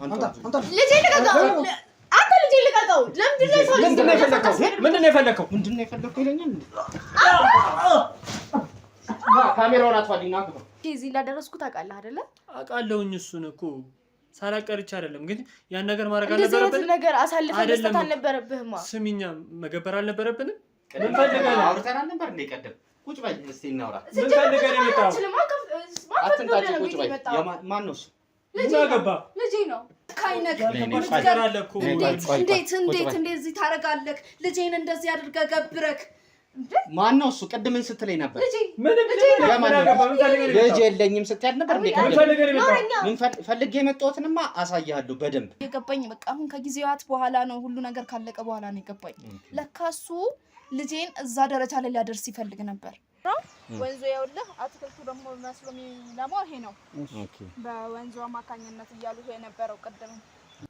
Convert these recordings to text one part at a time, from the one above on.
አንተ ልጄ ልቀቀው አንተ ልጄ ልቀቀው ለምንድን ነው የፈለከው ይለኛል ካሜራውን አጥፋልኝና አግባ እዚህ እንዳደረስኩት አውቃለህ አይደለ አውቃለሁኝ እሱን እኮ ሳላቀርች አይደለም ግን ያን ነገር ማድረግ አልነበረብንም እንደዚህ ነገር አሳልፈን መስጠት አልነበረብህማ ስሚኛ መገበር አልነበረብንም ምን ፈልገህ አውርተን አልነበር እንደ ቀደም ቁጭ በይ እስቲ እናውራ ምን ፈልገህ ነው የመጣው አትንጣጭ ቁጭ በይ ማን ነው እሱ ልጄ ነው ካይነክ ተራለኩ እንዴት እንደዚህ ታረጋለህ ልጄን እንደዚህ አድርገህ ገብረክ ማን ነው እሱ ቅድምን ስትለኝ ነበር ልጅ የለኝም ስትያል ነበር ምን ፈልጌ የመጣሁትንማ አሳያለሁ በደንብ የገባኝ በቃ አሁን ከጊዜያት በኋላ ነው ሁሉ ነገር ካለቀ በኋላ ነው የገባኝ ለካሱ ልጄን እዛ ደረጃ ላይ ሊያደርስ ይፈልግ ነበር ወንዞ ያውልህ አትክልቱ ደግሞ መስሎ የሚለማው ይሄ ነው በወንዞ አማካኝነት እያሉ የነበረው ቀደም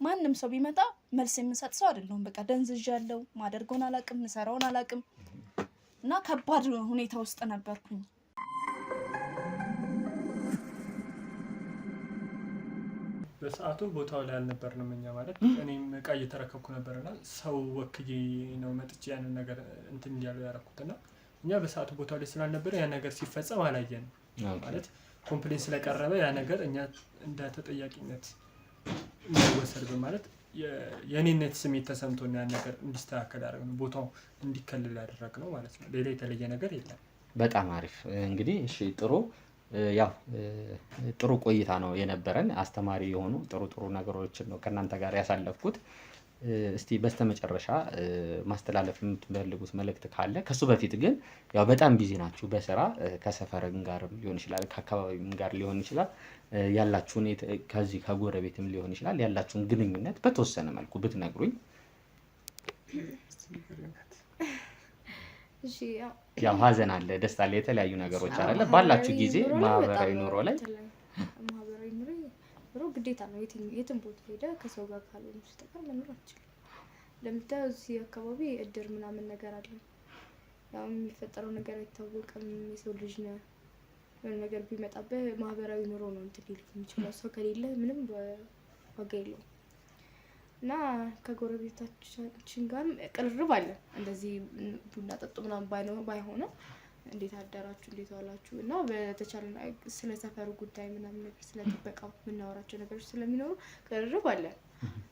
ማንንም ሰው ቢመጣ መልስ የምሰጥ ሰው አይደለም በቃ ደንዝዣለሁ ማደርገውን አላቅም ምሰራውን አላቅም እና ከባድ ሁኔታ ውስጥ ነበርኩኝ በሰዓቱ ቦታው ላይ አልነበርንም እኛ ማለት እኔም ዕቃ እየተረከብኩ ነበርና ሰው ወክዬ ነው መጥቼ ያንን ነገር እንትን እንዲያለው ያረኩትና እኛ በሰዓቱ ቦታው ላይ ስላልነበረ ያ ነገር ሲፈጸም አላየንም ማለት ኮምፕሌን ስለቀረበ ያ ነገር እኛ እንደ ተጠያቂነት እንወሰድ በማለት የኔነት ስሜት ተሰምቶና ያ ነገር እንዲስተካከል አደረግነው ቦታው እንዲከለል ያደረግነው ማለት ነው ሌላ የተለየ ነገር የለም በጣም አሪፍ እንግዲህ እሺ ጥሩ ቆይታ ነው የነበረን አስተማሪ የሆኑ ጥሩ ነገሮችን ነው ከናንተ ጋር ያሳለፍኩት እስቲ በስተመጨረሻ ማስተላለፍ የምትፈልጉት መልእክት ካለ ከሱ በፊት ግን ያው በጣም ቢዚ ናችሁ በስራ ከሰፈርም ጋር ሊሆን ይችላል ከአካባቢም ጋር ሊሆን ይችላል ያላችሁን ከዚህ ከጎረቤትም ሊሆን ይችላል ያላችሁን ግንኙነት በተወሰነ መልኩ ብትነግሩኝ እሺ ያው ሀዘን አለ ደስታ አለ የተለያዩ ነገሮች አለ ባላችሁ ጊዜ ማህበራዊ ኑሮ ላይ ማህበራዊ ኑሮ ግዴታ ነው የትም ቦታ ሄደ ከሰው ጋር ካልሆነ በስተቀር መኖር አትችልም ለምታው እዚህ አካባቢ እድር ምናምን ነገር አለ ያው የሚፈጠረው ነገር አይታወቅም የሰው ልጅ ነው የሆነ ነገር ቢመጣበት ማህበራዊ ኑሮ ነው እንትን ሊልክ የሚችለው ሰው ከሌለ ምንም ዋጋ የለውም እና ከጎረቤታችን ጋር ቅርርብ አለ እንደዚህ ቡና ጠጡ ምናምን ባይሆንም እንዴት አደራችሁ እንዴት ዋላችሁ እና በተቻለና ስለ ሰፈሩ ጉዳይ ምናምን ነገር ስለተበቃው ምናወራቸው ነገሮች ስለሚኖሩ ቅርርብ አለ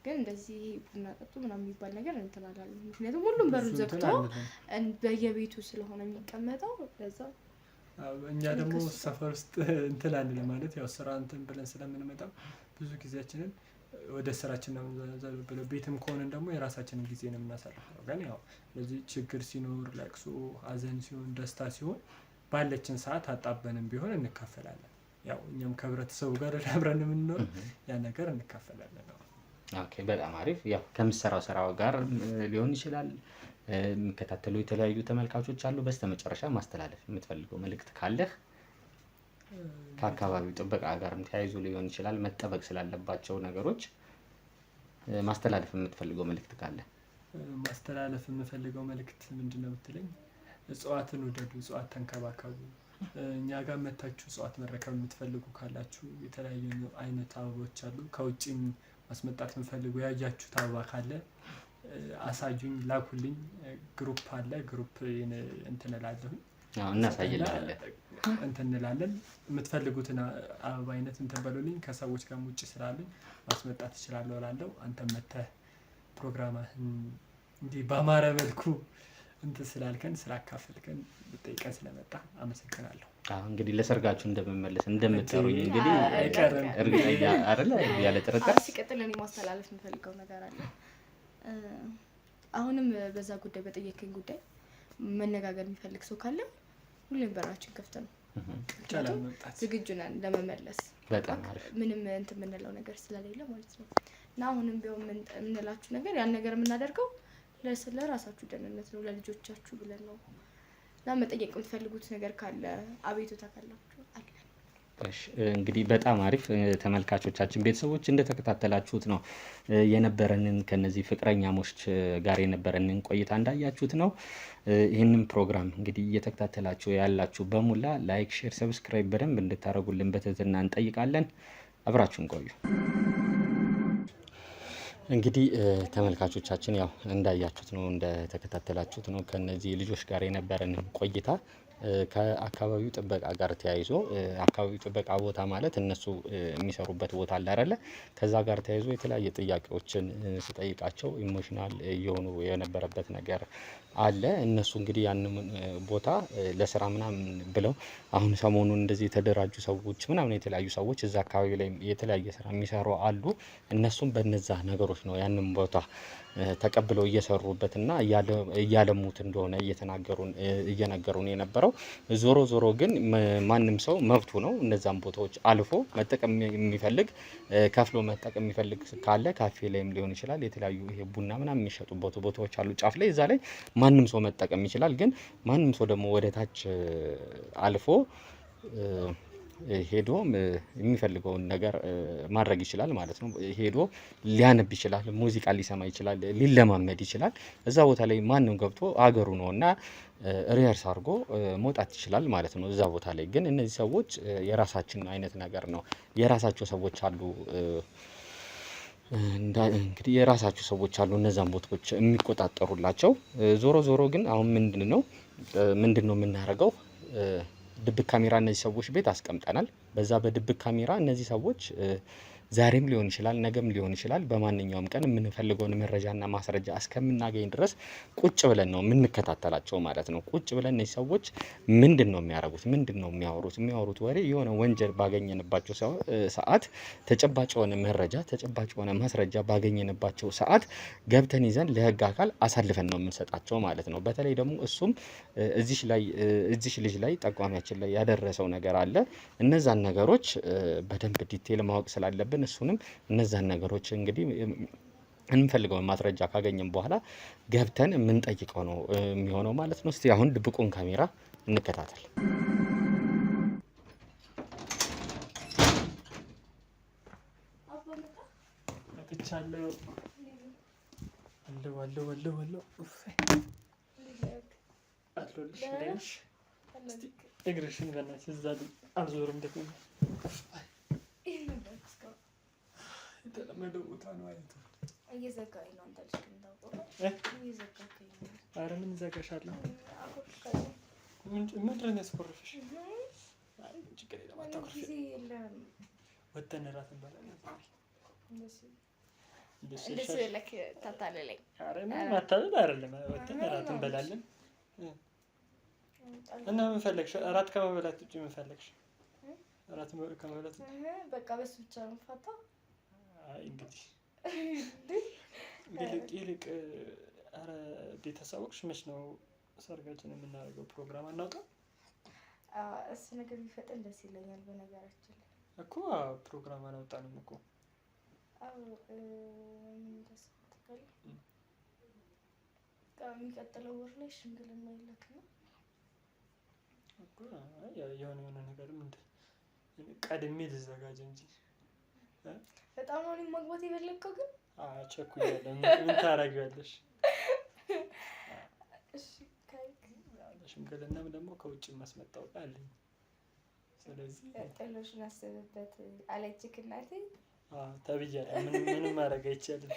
ግን እንደዚህ ቡና ጠጡ ምናምን የሚባል ነገር እንትን አላለም ምክንያቱም ሁሉም በሩን ዘግቶ በየቤቱ ስለሆነ የሚቀመጠው ለዛ እኛ ደግሞ ሰፈር ውስጥ እንትን አለ ማለት ያው ስራ እንትን ብለን ስለምንመጣ ብዙ ጊዜያችንን ወደ ስራችን ነው ዘልብለው ቤትም ከሆነን ደግሞ የራሳችንን ጊዜ ነው የምናሳልፈው ግን ያው ለዚህ ችግር ሲኖር ለቅሶ ሀዘን ሲሆን ደስታ ሲሆን ባለችን ሰዓት አጣበንም ቢሆን እንካፈላለን ያው እኛም ከህብረተሰቡ ጋር አብረን የምንኖር ያ ነገር እንካፈላለን ኦኬ በጣም አሪፍ ያው ከምሰራው ስራው ጋር ሊሆን ይችላል የሚከታተሉ የተለያዩ ተመልካቾች አሉ በስተመጨረሻ ማስተላለፍ የምትፈልገው መልእክት ካለህ ከአካባቢው ጥበቃ ጋርም ተያይዞ ሊሆን ይችላል መጠበቅ ስላለባቸው ነገሮች ማስተላለፍ የምትፈልገው መልእክት ካለ ማስተላለፍ የምፈልገው መልእክት ምንድነው ብትለኝ እጽዋትን ወደዱ እጽዋት ተንከባከቡ እኛ ጋር መታችሁ እጽዋት መረከብ የምትፈልጉ ካላችሁ የተለያዩ አይነት አበቦች አሉ ከውጪም ማስመጣት የምትፈልጉ ያያችሁት አበባ ካለ አሳዩኝ ላኩልኝ ግሩፕ አለ ግሩፕ እንትን እላለሁ እናሳይልሃለን እንትን እንላለን የምትፈልጉትን አበባ አይነት እንትን በሉልኝ ከሰዎች ጋር ውጪ ስላሉኝ ማስመጣት እችላለሁ እላለሁ አንተም መተህ ፕሮግራማህን እንዲህ በአማረ መልኩ እንትን ስላልከን ስላካፈልከን ብጠይቀን ስለመጣ አመሰግናለሁ እንግዲህ ለሰርጋችሁ እንደምመለስ እንደምትጠሩኝ እንግዲህ እርግጠኛ አይደለ ያለ ጥርጥር ሲቀጥል እኔ ማስተላለፍ የምፈልገው ነገር አለ አሁንም በዛ ጉዳይ በጠየቀኝ ጉዳይ መነጋገር የሚፈልግ ሰው ካለ ሁሌም በራችን ክፍት ነው ዝግጁ ነን ለመመለስ በጣም አሪፍ ምንም እንትን የምንለው ነገር ስለሌለ ማለት ነው እና አሁንም ቢሆን የምንላችሁ ነገር ያን ነገር የምናደርገው ለራሳችሁ ደህንነት ነው ለልጆቻችሁ ብለን ነው እና መጠየቅ የምትፈልጉት ነገር ካለ አቤቱታ ካላችሁ አለ እንግዲህ በጣም አሪፍ ተመልካቾቻችን ቤተሰቦች እንደተከታተላችሁት ነው የነበረንን ከነዚህ ፍቅረኛሞች ጋር የነበረንን ቆይታ እንዳያችሁት ነው ይሄንን ፕሮግራም እንግዲህ እየተከታተላችሁ ያላችሁ በሙላ ላይክ ሼር ሰብስክራይብ በደንብ እንድታረጉልን በትህትና እንጠይቃለን አብራችሁን ቆዩ እንግዲህ ተመልካቾቻችን ያው እንዳያችሁት ነው እንደተከታተላችሁት ነው ከነዚህ ልጆች ጋር የነበረን ቆይታ ከአካባቢው ጥበቃ ጋር ተያይዞ አካባቢው ጥበቃ ቦታ ማለት እነሱ የሚሰሩበት ቦታ አለ አይደለ? ከዛ ጋር ተያይዞ የተለያየ ጥያቄዎችን ስጠይቃቸው ኢሞሽናል እየሆኑ የነበረበት ነገር አለ። እነሱ እንግዲህ ያንን ቦታ ለስራ ምናምን ብለው አሁን ሰሞኑን እንደዚህ የተደራጁ ሰዎች ምናምን የተለያዩ ሰዎች እዛ አካባቢ ላይ የተለያየ ስራ የሚሰሩ አሉ። እነሱም በነዛ ነገሮች ነው ያንን ቦታ ተቀብለው እየሰሩበትና እያለሙት እንደሆነ እየነገሩን የነበረው። ዞሮ ዞሮ ግን ማንም ሰው መብቱ ነው። እነዛን ቦታዎች አልፎ መጠቀም የሚፈልግ ከፍሎ መጠቀም የሚፈልግ ካለ ካፌ ላይም ሊሆን ይችላል። የተለያዩ ይሄ ቡና ምናምን የሚሸጡበት ቦታዎች አሉ ጫፍ ላይ፣ እዛ ላይ ማንም ሰው መጠቀም ይችላል። ግን ማንም ሰው ደግሞ ወደ ታች አልፎ ሄዶ የሚፈልገውን ነገር ማድረግ ይችላል ማለት ነው። ሄዶ ሊያነብ ይችላል፣ ሙዚቃ ሊሰማ ይችላል፣ ሊለማመድ ይችላል። እዛ ቦታ ላይ ማንም ገብቶ አገሩ ነው እና ሪኸርስ አድርጎ መውጣት ይችላል ማለት ነው። እዛ ቦታ ላይ ግን እነዚህ ሰዎች የራሳችን አይነት ነገር ነው። የራሳቸው ሰዎች አሉ እንግዲህ የራሳቸው ሰዎች አሉ እነዛን ቦታዎች የሚቆጣጠሩላቸው። ዞሮ ዞሮ ግን አሁን ምንድን ነው የምናደርገው? ድብቅ ካሜራ እነዚህ ሰዎች ቤት አስቀምጠናል። በዛ በድብቅ ካሜራ እነዚህ ሰዎች ዛሬም ሊሆን ይችላል፣ ነገም ሊሆን ይችላል፣ በማንኛውም ቀን የምንፈልገውን መረጃና ማስረጃ እስከምናገኝ ድረስ ቁጭ ብለን ነው የምንከታተላቸው ማለት ነው። ቁጭ ብለን እነዚህ ሰዎች ምንድን ነው የሚያደርጉት? ምንድን ነው የሚያወሩት ወሬ የሆነ ወንጀል ባገኘንባቸው ሰዓት ተጨባጭ የሆነ መረጃ ተጨባጭ የሆነ ማስረጃ ባገኘንባቸው ሰዓት ገብተን ይዘን ለህግ አካል አሳልፈን ነው የምንሰጣቸው ማለት ነው። በተለይ ደግሞ እሱም እዚሽ ልጅ ላይ ጠቋሚያችን ላይ ያደረሰው ነገር አለ። እነዛን ነገሮች በደንብ ዲቴል ማወቅ ስላለብን እሱንም እነዛን ነገሮች እንግዲህ እንፈልገውን ማስረጃ ካገኘን በኋላ ገብተን የምንጠይቀው ነው የሚሆነው ማለት ነው። እስቲ አሁን ድብቁን ካሜራ እንከታተል። እግርሽን በእናትሽ እዛ አልዞርም ደግሞ የተለመደው ቦታ ነው አይነት እየዘጋኝ ነው። አንተ ልጅ ግን ታውቀው እየዘጋኝ ነው። ኧረ ምን ዘጋሻለሁ? ምንድን ነው ያስቆረፈሽ? አይ ችግር የለም አታኩርፊ። ወተን እራት እንበላለን። እንደሱ ለክ ታታለለኝ። ኧረ ምን ማታለል አይደለም። ወተን እራት እንበላለን። እና ምን ፈለግሽ? እራት ከመብላት ውጪ ምን ፈለግሽ? እራት ከመብላት ውጪ በቃ በሱ ብቻ ነው ፈታ። አይ እንግዲህ ይልቅ ኧረ ቤተሰቦች መች ነው ሰርጋችን የምናደርገው? ፕሮግራም አናውቅም? እሱ ነገር ቢፈጠን ደስ ይለኛል። በነገራችን ላይ እኮ ፕሮግራም አላወጣንም እኮ። ምን ተሰጥቷል? የሚቀጥለው ወር ላይ ሽምግልና ይላክ ነው እኮ። የሆነ ነገርም ቀድሜ ልዘጋጅ እንጂ በጣም ነው ማግባት የፈለግከው ግን ቸኩያለሁ። ምን ታደርጊያለሽ? እሺ ሽምግልናም ደግሞ ከውጭ ማስመጣው አለኝ። ስለዚህ ጥሎሽን አስብበት አለችክ እናቴ። ተብያለሁ። ምንም ማድረግ አይቻልም።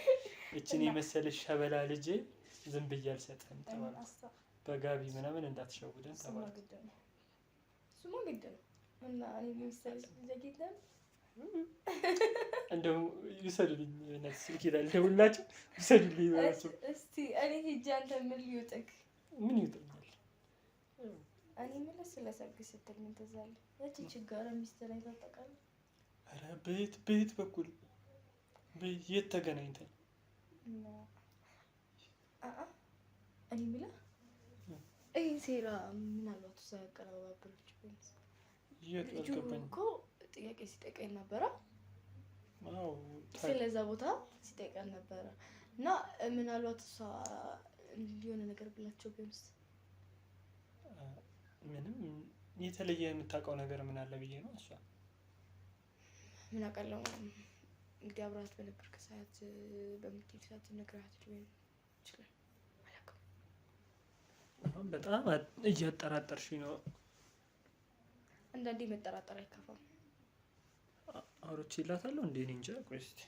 እችን የመሰለሽ ሸበላ ልጄ ዝም ብዬ አልሰጥህም ተባልኩ። በጋቢ ምናምን እንዳትሸውደን ተባልኩ። እሱማ ግድ ነው እና እኔ የሚሰልሽ ልጅ እንደው ይሰዱልኝ ነፍስ ስልክ ይላል ደውላችሁ ይሰዱልኝ ማለት እስቲ እኔ ሂጅ አንተ ምን ሊውጥክ? ምን ይውጥኛል? እኔ ማለት ስለሰርግ ስትል ምን ትዝ አለ? ያቺ ችጋራ ሚስት ላይ ታጠቃለ። ኧረ በየት በኩል የት ተገናኝተን? እኔ የምልህ ይሄ ሴራ ምናልባት እሷ ያቀረባበረች ቢሆንስ? ልጁ እኮ ጥያቄ ሲጠይቀኝ ነበረ። አዎ ስለዛ ቦታ ሲጠይቀኝ ነበረ እና ምናልባት እሷ የሆነ ነገር ብላቸው ቢሆንስ? ምንም የተለየ የምታውቀው ነገር ምን አለ ብዬ ነው። እሷ ምን አውቃለሁ እንግዲህ አብራት በነበርክ ሰዓት በምትሄድ ሰዓት ነግረሃት ሊሆን ይችላል። አላውቅም። አሁን በጣም እያጠራጠርሽኝ ነው። አንዳንዴ መጠራጠር አይከፋም። አውርቼላታለሁ እንዴ? እኔ እንጃ። ቆይ እስኪ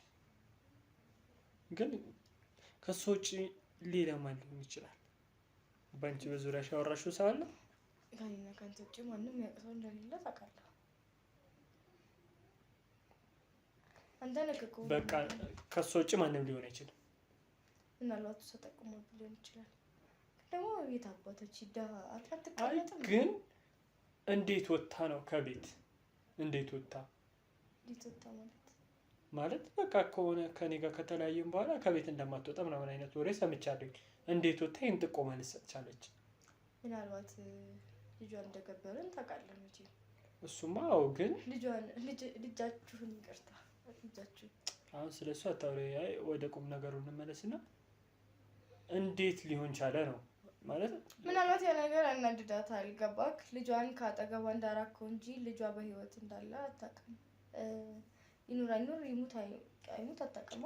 ግን ከሱ ውጪ ሌላ ማን ሊሆን ይችላል? ባንቺ በዙሪያሽ ያወራሽው ሰው አለ? ከኔና ከአንተ ውጪ ማንም ያውቀው እንደሌለ ታውቃለህ። አንተ ነከኩ በቃ ከሱ ውጪ ማንም ሊሆን አይችልም። ምናልባት ተጠቅሞ ሊሆን ይችላል። ደግሞ የት አባቶች አትቀመጥም። ግን እንዴት ወጣ ነው ከቤት? እንዴት ወጣ ማለት በቃ ከሆነ ከኔ ጋር ከተለያየም በኋላ ከቤት እንደማትወጣ ምናምን አይነት ወሬ ሰምቻለሁ። እንዴት ወጣ? ይሄን ጥቆማ ልትሰጥ ቻለች? ምናልባት ልጇን እንደገበረን ታውቃለህ እንጂ። እሱማ አዎ። ግን ልጃችሁን ይቅርታ፣ ልጃችሁ አሁን ስለሱ አታውሪ። ወደ ቁም ነገሩ እንመለስና እንዴት ሊሆን ቻለ ነው ማለት። ምናልባት ያ ነገር አናድዳታል። ገባክ? ልጇን ካጠገቧ እንዳራከው እንጂ ልጇ በህይወት እንዳለ አታውቅም። ይኑር አይኑር ይሙት አይሙት አታውቅም።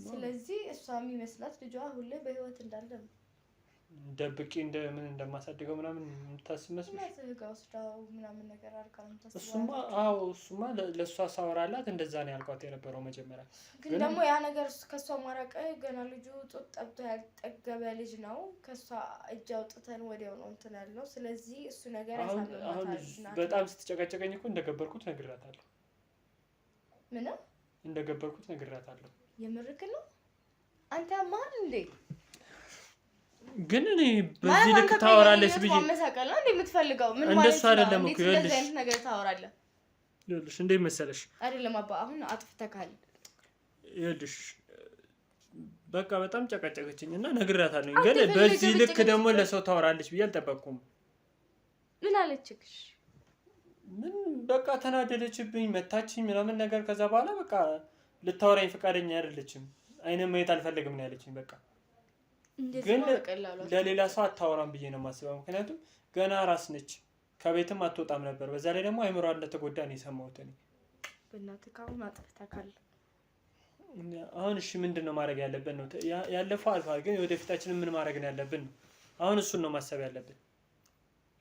ስለዚህ እሷ የሚመስላት ልጇ ሁሌ በህይወት እንዳለ ነው። ደብቄ እንደምን እንደማሳድገው ምናምን የምታስብ መስሎሽ? ስለዚህ ወስዳው ምናምን ነገር አድርጋ ነው የምታስበው። እሱማ ለእሷ ሳወራላት እንደዛ ነው ያልኳት የነበረው መጀመሪያ። ግን ደግሞ ያ ነገር ከእሷ ማራቀ ገና ልጁ ጡት ጠብቶ ያልጠገበ ልጅ ነው። ከእሷ እጅ አውጥተን ወዲያው ነው እንትን ያልነው። ስለዚህ እሱ ነገር ያሳልማታል። በጣም ስትጨቀጨቀኝ እኮ እንደገበርኩት ነግራታለሁ። ምን እንደገበርኩት ነግራታለሁ። የምርክ ነው? አንተ ማን እንዴ? ግን እኔ በዚህ ልክ ታወራለች ብዬ ማመሳቀል ነው እንዴ የምትፈልገው? ምን ማለት ነው? እንደሱ አይደለም እኮ ይኸውልሽ፣ እንደዚህ ነገር ታወራለህ። ይኸውልሽ እንዴት መሰለሽ? አይደለም አባ፣ አሁን አጥፍተካል። ይኸውልሽ በቃ በጣም ጨቀጨቀችኝ እና ነግራታለሁ። ግን በዚህ ልክ ደግሞ ለሰው ታወራለች ብዬ አልጠበቅኩም። ምን አለችሽ? ምን በቃ ተናደደችብኝ፣ መታችኝ ምናምን ነገር። ከዛ በኋላ በቃ ልታወራኝ ፈቃደኛ አይደለችም። አይኔን ማየት አልፈልግም ነው ያለችኝ። በቃ ግን ለሌላ ሰው አታወራም ብዬ ነው የማስበው። ምክንያቱም ገና ራስ ነች፣ ከቤትም አትወጣም ነበር። በዛ ላይ ደግሞ አይምሯ እንደተጎዳ ነው የሰማሁት እኔ። በእናትህ ካሁን አጥፍተካል። አሁን እሺ ምንድን ነው ማድረግ ያለብን ነው? ያለፈው አልፏል፣ ግን ወደፊታችንን ምን ማድረግ ነው ያለብን ነው? አሁን እሱን ነው ማሰብ ያለብን።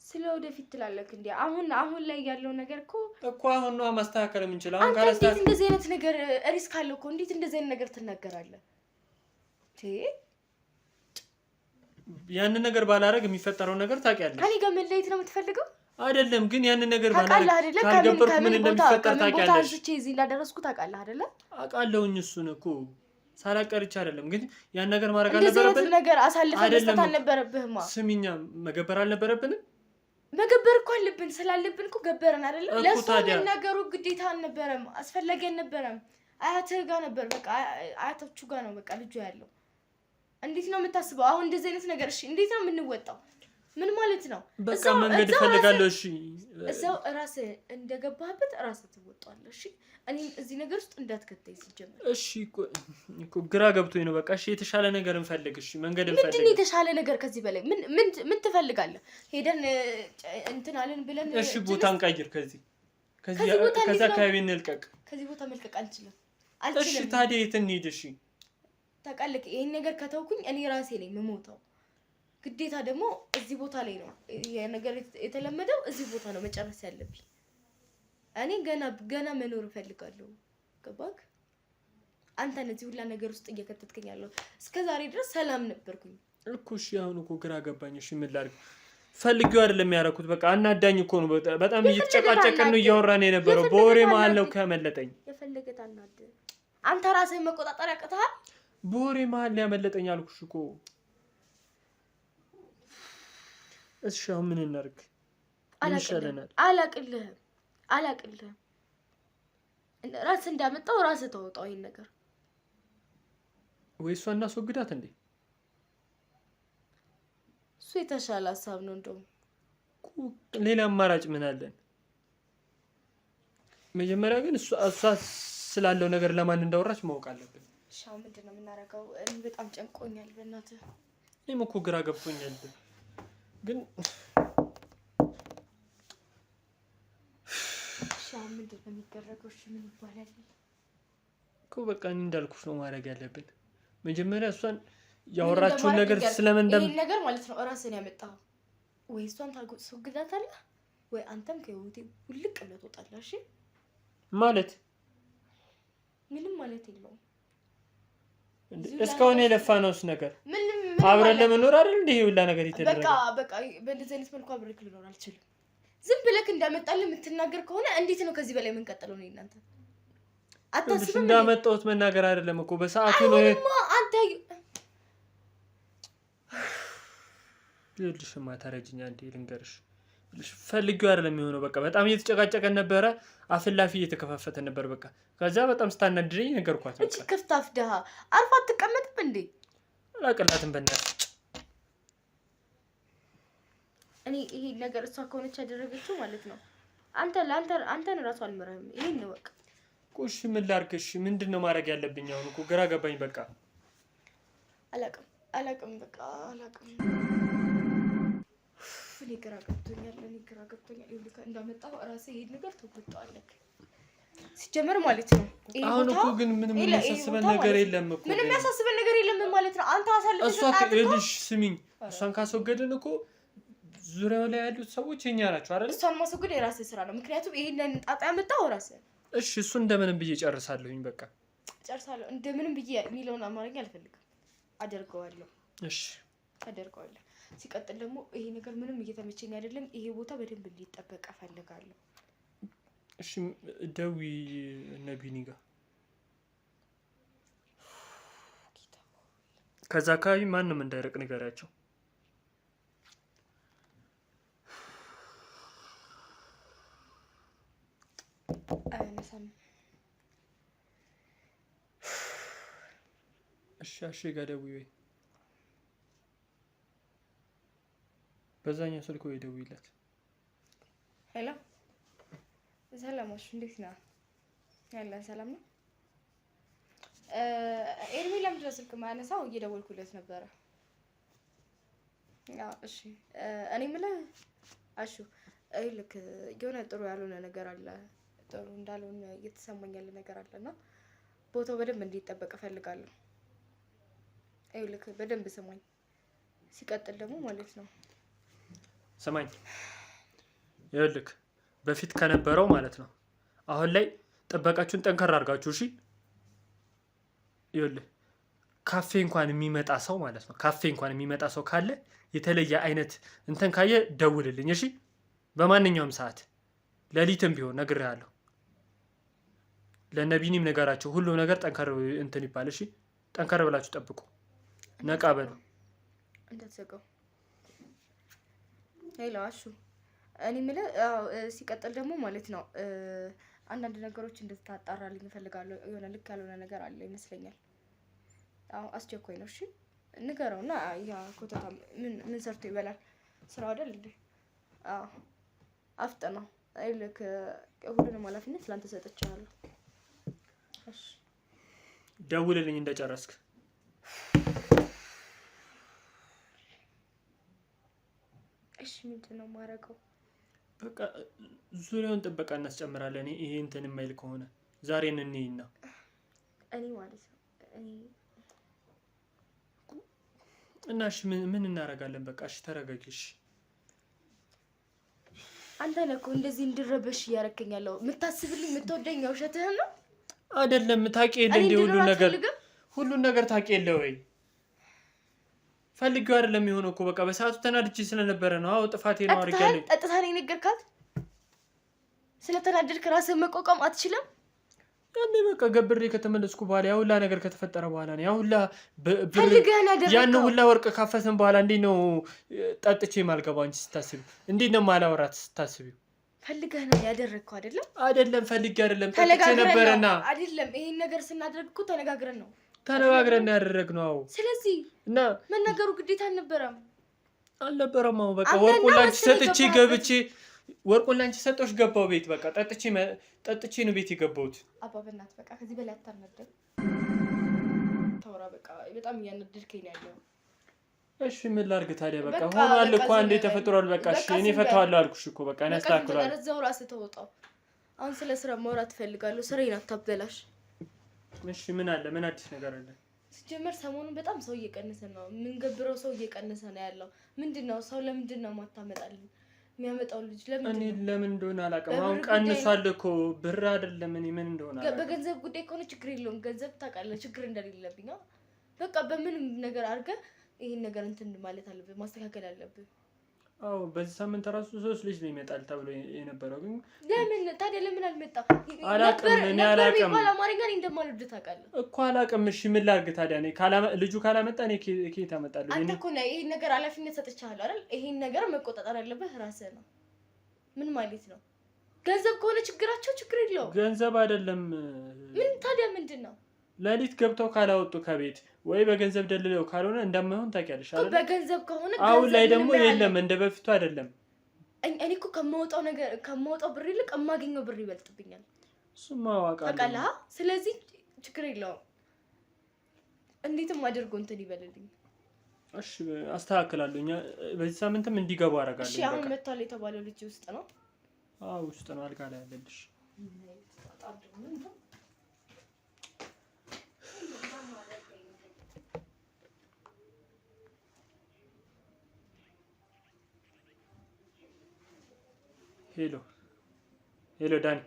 ስለ ወደፊት ትላለህ እንዴ? አሁን ላይ ያለው ነገር እኮ አሁን ነው ማስተካከል የምንችለው። አሁን ካላስተካከል እንዴት እንደዚህ አይነት ነገር ሪስክ አለው እኮ። እንዴት እንደዚህ አይነት ነገር ትናገራለህ? ያንን ነገር ባላረግ የሚፈጠረው ነገር ታውቂያለሽ። ከኔ ጋር መለየት ነው የምትፈልገው? አይደለም፣ ግን ያንን ነገር ባላረግ ካልገበርኩ ምን እንደሚፈጠር ታውቂያለሽ። አንስቼ እዚህ እንዳደረስኩ ታውቃለህ አይደለ? አውቃለሁኝ። እሱን እኮ ሳላቀርች አይደለም፣ ግን ያን ነገር ማድረግ አልነበረብንም። እንደዚህ ነገር አሳልፈን መስጠት አልነበረብህማ። ስሚኛ፣ መገበር አልነበረብንም። መገበር እኮ አለብን። ስላለብን እኮ ገበርን አይደለ? ለሱ መናገሩ ግዴታ አልነበረም፣ አስፈላጊ አልነበረም። አያትህ ጋር ነበር፣ በቃ አያቶቹ ጋር ነው በቃ ልጁ ያለው። እንዴት ነው የምታስበው? አሁን እንደዚህ አይነት ነገር እሺ፣ እንዴት ነው የምንወጣው? ምን ማለት ነው? በቃ መንገድ እፈልጋለሁ። እሺ፣ እዛው ራስህ እንደገባህበት ራስህ ትወጣለህ። እሺ፣ እኔ እዚህ ነገር ውስጥ እንዳትከተይ ሲጀመር። እሺ እኮ ግራ ገብቶኝ ነው። በቃ እሺ፣ የተሻለ ነገር እንፈልግ። እሺ፣ መንገድ እንፈልግ። ምንድን ነው የተሻለ ነገር? ከዚህ በላይ ምን ትፈልጋለህ? ሄደን እንትን አለን ብለን እሺ፣ ቦታ እንቀይር። ከዛ አካባቢ እንልቀቅ። ከዚህ ቦታ መልቀቅ አንችልም። እሺ፣ ታዲያ የት እንሂድ? እሺ ታውቃለህ፣ ይሄን ነገር ከተውኩኝ እኔ ራሴ ነኝ የምሞተው። ግዴታ ደግሞ እዚህ ቦታ ላይ ነው የነገር የተለመደው። እዚህ ቦታ ነው መጨረስ ያለብኝ። እኔ ገና መኖር እፈልጋለሁ። ገባክ? አንተ እዚህ ሁላ ነገር ውስጥ እየከተትከኝ ያለው እስከዛሬ ድረስ ሰላም ነበርኩኝ እኮ። እሺ አሁን እኮ ግራ ገባኝ። እሺ ምን ላድርግ? ፈልጌው አይደለም ያደረኩት። በቃ አናዳኝ እኮ ነው። በጣም እየተጨቃጨቅን ነው እያወራን የነበረው። በወሬ መሀል ነው ከመለጠኝ። የፈለገት አናድ አንተ ራስህን መቆጣጠር ያቅተሃል። በወሬ መሀል ያመለጠኝ አልኩሽ እኮ። እሺ አሁን ምን እናድርግ? አላቅልህም። ራስህ እንዳመጣው ራስህ ተወጣው ይሄን ነገር። ወይ እሷ እናስወግዳት እንዴ? እሱ የተሻለ ሀሳብ ነው። እንደውም ሌላ አማራጭ ምን አለን? መጀመሪያ ግን እሷ ስላለው ነገር ለማን እንዳወራች ማወቅ አለብን። ሻው ምንድን ነው የምናደርገው? እኔ በጣም ጨንቆኛል በእናትህ። እኔም እኮ ግራ ገብቶኛል። ግን ሻው ምንድን ነው የሚደረገው? እሺ ምን ይባላል እኮ? በቃ እኔ እንዳልኩሽ ነው ማድረግ ያለብን። መጀመሪያ እሷን ያወራችውን ነገር ስለምንደም ይሄን ነገር ማለት ነው እራስህን ያመጣው። ወይ እሷን ታስወግዳታለህ ወይ አንተም ከህይወቴ ውልቅ ብለህ ትወጣለህ። እሺ ማለት ምንም ማለት የለውም። እስካሁን የለፋነውስ ነገር አብረን ለመኖር አይደል እንዴ? ይሄ ሁላ ነገር የተደረገ በቃ በእንደዚህ አይነት መልኩ አብረን ልኖር አልችልም። ዝም ብለክ እንዳመጣልህ የምትናገር ከሆነ እንዴት ነው ከዚህ በላይ የምንቀጥለው? ነው እናንተ አታስብም? እንዳመጣሁት መናገር አይደለም እኮ በሰዓቱ ነው። አንተ ይልሽማ ታረጅኛ እንዴ ልንገርሽ፣ ፈልጊው አይደለም የሚሆነው። በቃ በጣም እየተጨቃጨቀን ነበረ፣ አፍላፊ እየተከፋፈተ ነበር። በቃ ከዛ በጣም ስታናድረኝ ነገርኳት። በቃ እቺ ክፍታፍ ደሃ አርፋ አትቀመጥም እንዴ? አላቀላትም በእናትሽ። እኔ ይሄ ነገር እሷ ከሆነች ያደረገችው ማለት ነው። አንተን ራሱ አልምረህም። ይሄን ነው በቃ። እሺ ምን ላድርግ? እሺ ምንድነው ማድረግ ያለብኝ? አሁን እኮ ግራ ገባኝ። በቃ አላቅም በቃ አላቅም። እኔ ግራ ገብቶኛል። ይልካ እንዳመጣው ራሴ ይሄን ነገር ተወጣለክ ሲጀመር ማለት ነው። አሁን እኮ ግን ምንም የሚያሳስበን ነገር የለም እኮ። ምንም የሚያሳስበን ነገር የለም ማለት ነው። አንተ አሳልፈሽ እሷ ከልሽ ስሚኝ፣ እሷን ካስወገድን እኮ ዙሪያው ላይ ያሉት ሰዎች እኛ ናቸው አይደል? እሷን ማስወገድ የራስህ ስራ ነው። ምክንያቱም ይሄንን ጣጣ ያመጣው ራስህ። እሺ እሱ እንደምንም ብዬ ጨርሳለሁኝ። በቃ ጨርሳለሁ። እንደምንም ብዬ የሚለውን አማርኛ አልፈልግም። አደርገዋለሁ። እሺ አደርገዋለሁ። ሲቀጥል ደግሞ ይሄ ነገር ምንም እየተመቸኝ አይደለም። ይሄ ቦታ በደንብ እንዲጠበቅ እፈልጋለሁ። እሺ ደዊ ነቢኒ ጋር ከዛ አካባቢ ማንም እንዳይርቅ ንገሪያቸው። አያነሳም። እሺ ጋር ደዊ ወይ በዛኛው ስልክ ወይ ደውይለት። ሄሎ ሰላማሽ እንዴት ነህ? ያለን ሰላም ነው። ኤርሚ ለምንድን ነው ስልክ የማያነሳው? እየደወልኩለት ነበረ። እሺ እኔ የምልህ አሹ ልክ የሆነ ጥሩ ያልሆነ ነገር አለ። ጥሩ እንዳልሆነ እየተሰማኝ ያለ ነገር አለና ቦታው በደንብ እንዲጠበቅ እፈልጋለሁ። ልክ በደንብ ስማኝ። ሲቀጥል ደግሞ ማለት ነው ሰማኝ። ይኸውልህ በፊት ከነበረው ማለት ነው አሁን ላይ ጥበቃችሁን ጠንከር አድርጋችሁ እሺ። ይኸውልህ ካፌ እንኳን የሚመጣ ሰው ማለት ነው ካፌ እንኳን የሚመጣ ሰው ካለ የተለየ አይነት እንትን ካየ ደውልልኝ እሺ። በማንኛውም ሰዓት ሌሊትም ቢሆን ነግሬሃለሁ። ለነቢኒም ነገራቸው ሁሉም ነገር ጠንከር እንትን ይባል እሺ። ጠንከር ብላችሁ ጠብቁ። ነቃ በሉ እንዳትዘጋው። ሄሎ አሹ እኔ የምልህ ሲቀጥል ደግሞ ማለት ነው አንዳንድ ነገሮች እንድታጣራልኝ እፈልጋለሁ። የሆነ ልክ ያልሆነ ነገር አለ ይመስለኛል። አስቸኳይ ነው። እሺ ንገረውና ያ ኮተታ ምን ሰርቶ ይበላል? ስራው አይደል እንዴ? አፍጥነው። ልክ ሁሉንም ኃላፊነት ላንተ ሰጥቻለሁ። እሺ ደውልልኝ እንደጨረስክ። እሺ ምንድን ነው የማደርገው? በቃ ዙሪያውን ጥበቃ እናስጨምራለን። ይሄ እንትን የማይል ከሆነ ዛሬ እንይና እኔ ማለት ነው እና እሺ ምን እናደርጋለን? በቃ እሺ ተረጋጊ። እሺ አንተ ነህ እኮ እንደዚህ እንድረበሽ እያደረከኝ ያለው። የምታስብልኝ የምትወደኝ ውሸትህን ነው አይደለም? ታውቂ የለ እንደ ሁሉን ነገር ታውቂ የለ ወይ? ፈልጊው አይደለም የሆነው እኮ በቃ በሰዓቱ ተናድጄ ስለነበረ ነው። አዎ ጥፋቴ ነው አድርጌያለሁ። ጠጥታ ነው የነገርካት? ስለተናደድክ ራስህን መቋቋም አትችልም? ያኔ በቃ ገብሬ ከተመለስኩ በኋላ ያ ሁላ ነገር ከተፈጠረ በኋላ ነው ያ ሁላ ፈልገህን ያደረግከው። ያን ሁላ ወርቅ ካፈሰን በኋላ እንዴት ነው ጠጥቼ ማልገባው? አንቺ ስታስቢው እንዴት ነው ማላወራት ስታስቢው? ፈልገህ ነው ያደረግከው አይደለም? አይደለም ፈልጌ አይደለም ጠጥቼ ነበርና አይደለም። ይሄን ነገር ስናደርግ እኮ ተነጋግረን ነው ያደረግነው። አዎ ስለዚህ እና መናገሩ ግዴታ አልነበረም። አዎ በቃ ወርቁን ላንቺ ሰጥቼ ገብቼ ወርቁን ላንቺ ሰጠሽ ገባው ቤት። በቃ ጠጥቼ ነው ቤት የገባሁት። አባ በእናትህ በቃ ከዚህ በላይ አታናደድ። ተወራ በቃ በጣም እያናደድከኝ ነው ያለው። እሺ ምን ላድርግ ታዲያ? በቃ ሆኗል እኮ አንዴ ተፈጥሯል። በቃ እሺ እኔ ፈታዋለሁ አልኩሽ እኮ በቃ እኔ አስተካክላለሁ። እዛው ራስህ ተወጣው። አሁን ስለ ስራ ማውራት እፈልጋለሁ። ስራዬን አታበላሽ። እሺ ምን አለ? ምን አዲስ ነገር አለ? ሲጀመር ሰሞኑን በጣም ሰው እየቀነሰ ነው። የምንገብረው ሰው እየቀነሰ ነው ያለው። ምንድነው ሰው ለምንድን ነው ማታመጣልኝ? የሚያመጣው ልጅ ለምን እንደሆነ አላውቅም። አሁን ቀንሷል እኮ ብር አይደለም። እኔ ምን እንደሆነ አላውቅም። በገንዘብ ጉዳይ ከሆነ ችግር የለውም። ገንዘብ ታውቃለህ ችግር እንደሌለብኝ ነው። በቃ በምንም ነገር አድርገህ ይሄን ነገር እንትን ማለት አለብህ፣ ማስተካከል አለብህ። አዎ በዚህ ሳምንት ራሱ 3 ልጅ ነው ይመጣል ተብሎ የነበረው ግን ለምን ታዲያ ለምን አልመጣም? አላውቅም እኔ አላውቅም አማርኛ እኔ እንደማልወድ ታውቃለህ እኮ አላውቅም። እሺ ምን ላድርግ ታዲያ? እኔ ልጁ ካላመጣ እኔ ከየት አመጣለሁ? አንተ እኮ ነህ ይሄን ነገር ኃላፊነት ሰጥቻለሁ አይደል? ይሄን ነገር መቆጣጠር ያለብህ ራስህ ነው። ምን ማለት ነው? ገንዘብ ከሆነ ችግራቸው ችግር የለውም። ገንዘብ አይደለም። ምን ታዲያ ምንድን ነው? ለሊት ገብተው ካላወጡ ከቤት ወይ በገንዘብ ደልለው ካልሆነ እንደማይሆን ታውቂያለሽ አይደል? በገንዘብ ከሆነ አሁን ላይ ደግሞ የለም እንደ በፊቱ አይደለም። እኔ እኮ ከማወጣው ብር ይልቅ የማገኘው ብር ይበልጥብኛል። እሱማ አውቃለሁ ታውቃለህ። ስለዚህ ችግር የለውም። እንዴትም አድርጎ እንትን ይበልልኝ። እሺ አስተካክላለሁ። በዚህ ሳምንትም እንዲገቡ አደርጋለሁ። እሺ አሁን መጥቷል የተባለው ልጅ ውስጥ ነው? አዎ ውስጥ ነው፣ አልጋ ላይ ያለልሽ። ሄሎ ዳኒ፣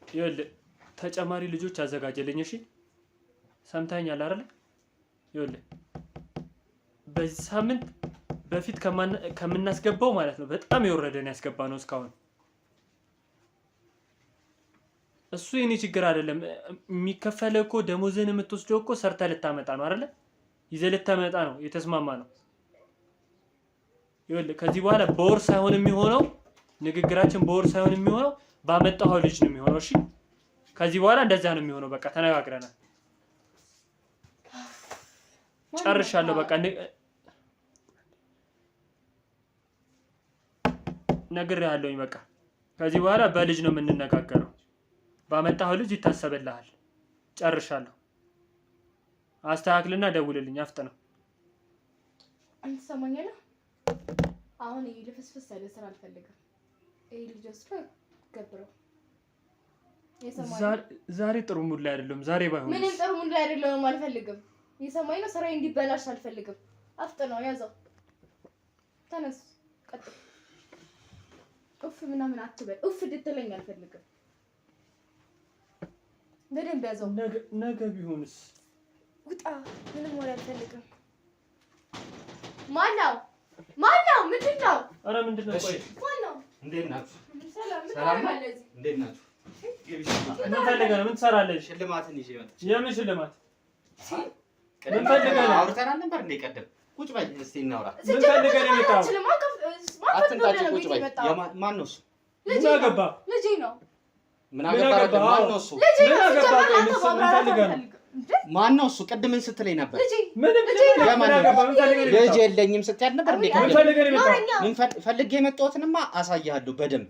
ይኸውልህ ተጨማሪ ልጆች አዘጋጀልኝ። እሺ ሰምተኸኛል አይደል? ይኸውልህ በዚህ ሳምንት በፊት ከምናስገባው ማለት ነው በጣም የወረደን ያስገባ ነው እስካሁን። እሱ የኔ ችግር አይደለም። የሚከፈለው እኮ ደሞዝን የምትወስደው እኮ ሰርተህ ልታመጣ ነው አይደል? ይዘህ ልታመጣ ነው የተስማማ ነው። ይኸውልህ ከዚህ በኋላ በወር ሳይሆን የሚሆነው ንግግራችን በወር ሳይሆን የሚሆነው ባመጣው ልጅ ነው የሚሆነው። እሺ ከዚህ በኋላ እንደዛ ነው የሚሆነው። በቃ ተነጋግረናል። ጨርሻለሁ። በቃ ነግሬሃለሁኝ። በቃ ከዚህ በኋላ በልጅ ነው የምንነጋገረው። ባመጣው ልጅ ይታሰብልሃል። ጨርሻለሁ። አስተካክልና ደውልልኝ። አፍጥነው። አንተ ሰማኛለህ? አሁን ይሄ ልፍስፍስ ያለ ስራ አልፈልግም። ይሄ ልጅ ወስዶ ገብረው። ዛሬ ጥሩ ሙድ ላይ አይደለም። ዛሬ ባይሆን ምንም ጥሩ ሙድ ላይ አይደለም። አልፈልግም። የሰማኝ ነው። ስራዬ እንዲበላሽ አልፈልግም። አፍጥነው ያዘው። ተነስ ቀጥል። ኡፍ ምናምን አትበል። ኡፍ እንድትለኝ አልፈልግም። በደንብ ያዘው። ነገ ቢሆንስ? ውጣ። ምንም ወሬ አልፈልግም። ማነው? ምንድን ነው? ኧረ ምንድን ነው? ቆይ ማነው? እንዴት ናችሁ? ሰላም ነው። እንዴት ናችሁ? ምን ፈልገህ ነው? ምን ትሰራለህ? ሽልማትን ይዤ መጥቼ። የምን ሽልማት? ምን ፈልገህ ነው? አውርተናል ነበር እንደ ቀደም። ቁጭ በይ እስኪ እናውራ። ምን ፈልገህ ነው የመጣኸው? አትንጣጭ፣ ቁጭ በይ። ማን ነው እሱ? ምን አገባ? ልጄ ነው። ምን አገባ? ማን ነው እሱ? ምን አገባ? ምን ፈልገህ ነው? ማን ነው እሱ? ቅድምን ስትለኝ ነበር። ልጅ የለኝም ስትያት ነበር። ምን ፈልጌ የመጣሁትንማ አሳይሃለሁ በደንብ።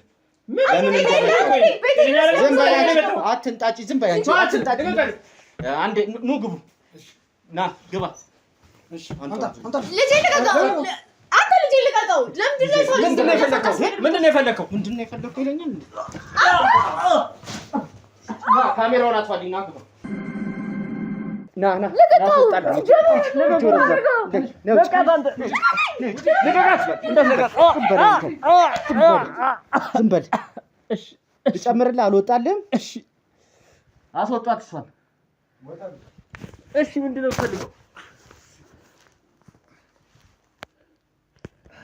አትንጣጪ፣ ዝም በይ አንቺ አትንጣጪ። አንዴ ኑ ግቡ። ና ግባ። ልጄ ልቀቀው። ምንድን ነው የፈለከው? ይለኛል። ካሜራውን አጥፋልኝ። ና ግባ። ና ዝም በል። ልጨምርልህ? አልወጣልህም? እሺ አስወጣት እሷን። እሺ ምንድን ነው የምትፈልገው?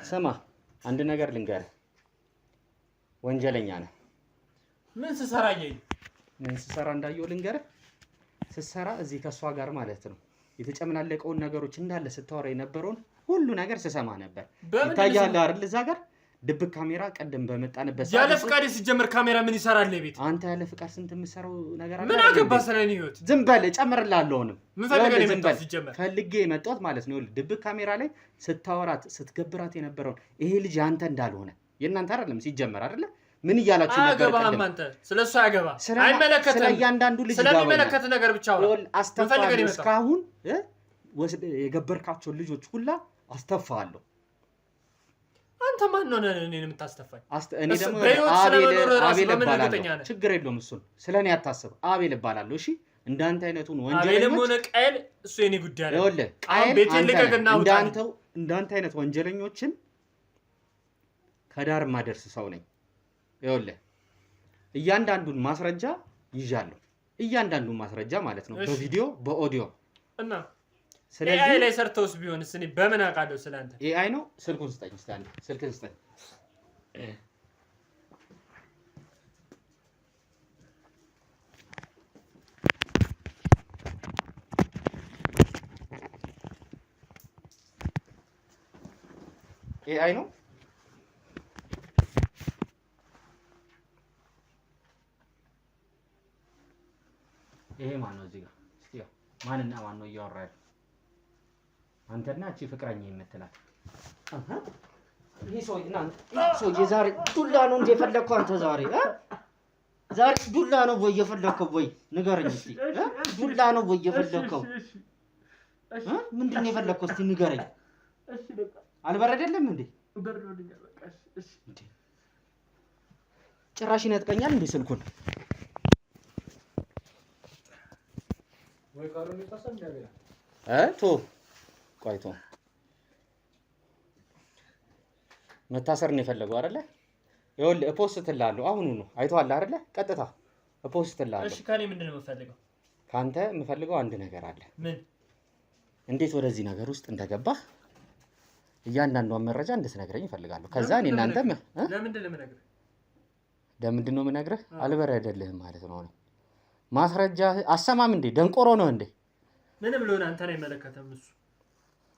ስማ አንድ ነገር ልንገርህ፣ ወንጀለኛ ነህ። ምን ስሰራ እንዳየሁ ልንገርህ። ስትሰራ እዚህ ከሷ ጋር ማለት ነው የተጨመላለቀውን ነገሮች እንዳለ ስታወራ የነበረውን ሁሉ ነገር ስሰማ ነበር። ይታያል አይደል? እዛ ጋር ድብቅ ካሜራ ቀደም በመጣንበት ያለ ፍቃድ ሲጀመር ካሜራ ምን ይሰራል ቤት? አንተ ያለ ፍቃድ ስንት የምትሰራው ነገር አለ? ምን አገባህ ስለኔ ህይወት? ዝም በል። እጨምርልሃለሁ። አሁንም ምን ፈልገህ ነው የመጣሁት? ሲጀመር ፈልጌ የመጣሁት ማለት ነው ድብቅ ካሜራ ላይ ስታወራት ስትገብራት የነበረውን ይሄ ልጅ አንተ እንዳልሆነ የእናንተ አይደለም ሲጀመር አይደለ? ምን እያላችሁ ነበር? አገባህም አንተ ስለሱ አገባ አይመለከትም። ስለእያንዳንዱ ልጅ ስለሚመለከት ነገር ብቻ አውራ። አስተፋለሁ። እስካሁን የገበርካቸው ልጆች ሁላ አስተፋለሁ። አንተ ማን ነው እኔን የምታስተፋኝ? እኔ ደግሞ አቤል እባላለሁ። ችግር የለውም እሱን ስለኔ አታስብ። አቤል እባላለሁ። እሺ እንዳንተ አይነቱን ወንጀለኞች ሆነ ቃየል እሱ የኔ ጉዳይ አይደለም። ይኸውልህ ቃየል እንዳንተ አይነት ወንጀለኞችን ከዳር ማደርስ ሰው ነኝ። ይኸውልህ እያንዳንዱን ማስረጃ ይዣለሁ። እያንዳንዱ ማስረጃ ማለት ነው በቪዲዮ በኦዲዮ እና ስለዚህ ኤአይ ላይ ሰርተውስ ቢሆንስ እኔ በምን አውቃለሁ ስላንተ? ኤአይ ነው። ስልኩን ስጠኝ እስቲ አንዴ ስልክህን ስጠኝ። ኤአይ ነው። ይሄ ማን ነው እዚህ ጋር? እስቲ ያው ማንና ማን ነው እያወራ ያለው? አንተና እቺ ፍቅረኛ የምትላት ይሄ ሰውዬ ዛሬ ዱላ ነው እንደ የፈለግከው አንተ ዛሬ ዛሬ ዱላ ነው ወይ የፈለግከው? ወይ ንገረኝ እስቲ ዱላ ነው ወይ የፈለግከው? ምንድን ነው የፈለግከው? እስቲ ንገረኝ። አልበረደልም እንዴ? በርዶልኛል። በቃ እሺ። ጭራሽ ይነጥቀኛል እንዴ ስልኩን? ወይ ካሮኒ ታሰም ያበላ ቶ ቆይቶ መታሰር ነው የፈለገው አይደለ? ይኸውልህ እፖስትልሃለሁ አሁኑ ነው። አይተዋል አይደለ? ቀጥታ እፖስትልሃለሁ። እሺ ካኔ ምንድን ነው የምፈልገው? ካንተ የምፈልገው አንድ ነገር አለ። ምን? እንዴት ወደዚህ ነገር ውስጥ እንደገባህ እያንዳንዷን መረጃ እንድትነግረኝ እፈልጋለሁ። ከዛ እኔ እናንተ ለምንድን ነው የምነግርህ? ለምንድን ነው የምነግርህ? አልበረደልህም ማለት ነው። ማስረጃ አሰማም እንዴ? ደንቆሮ ነው እንዴ? ምንም ልሆን አንተን አይመለከትም። እሱ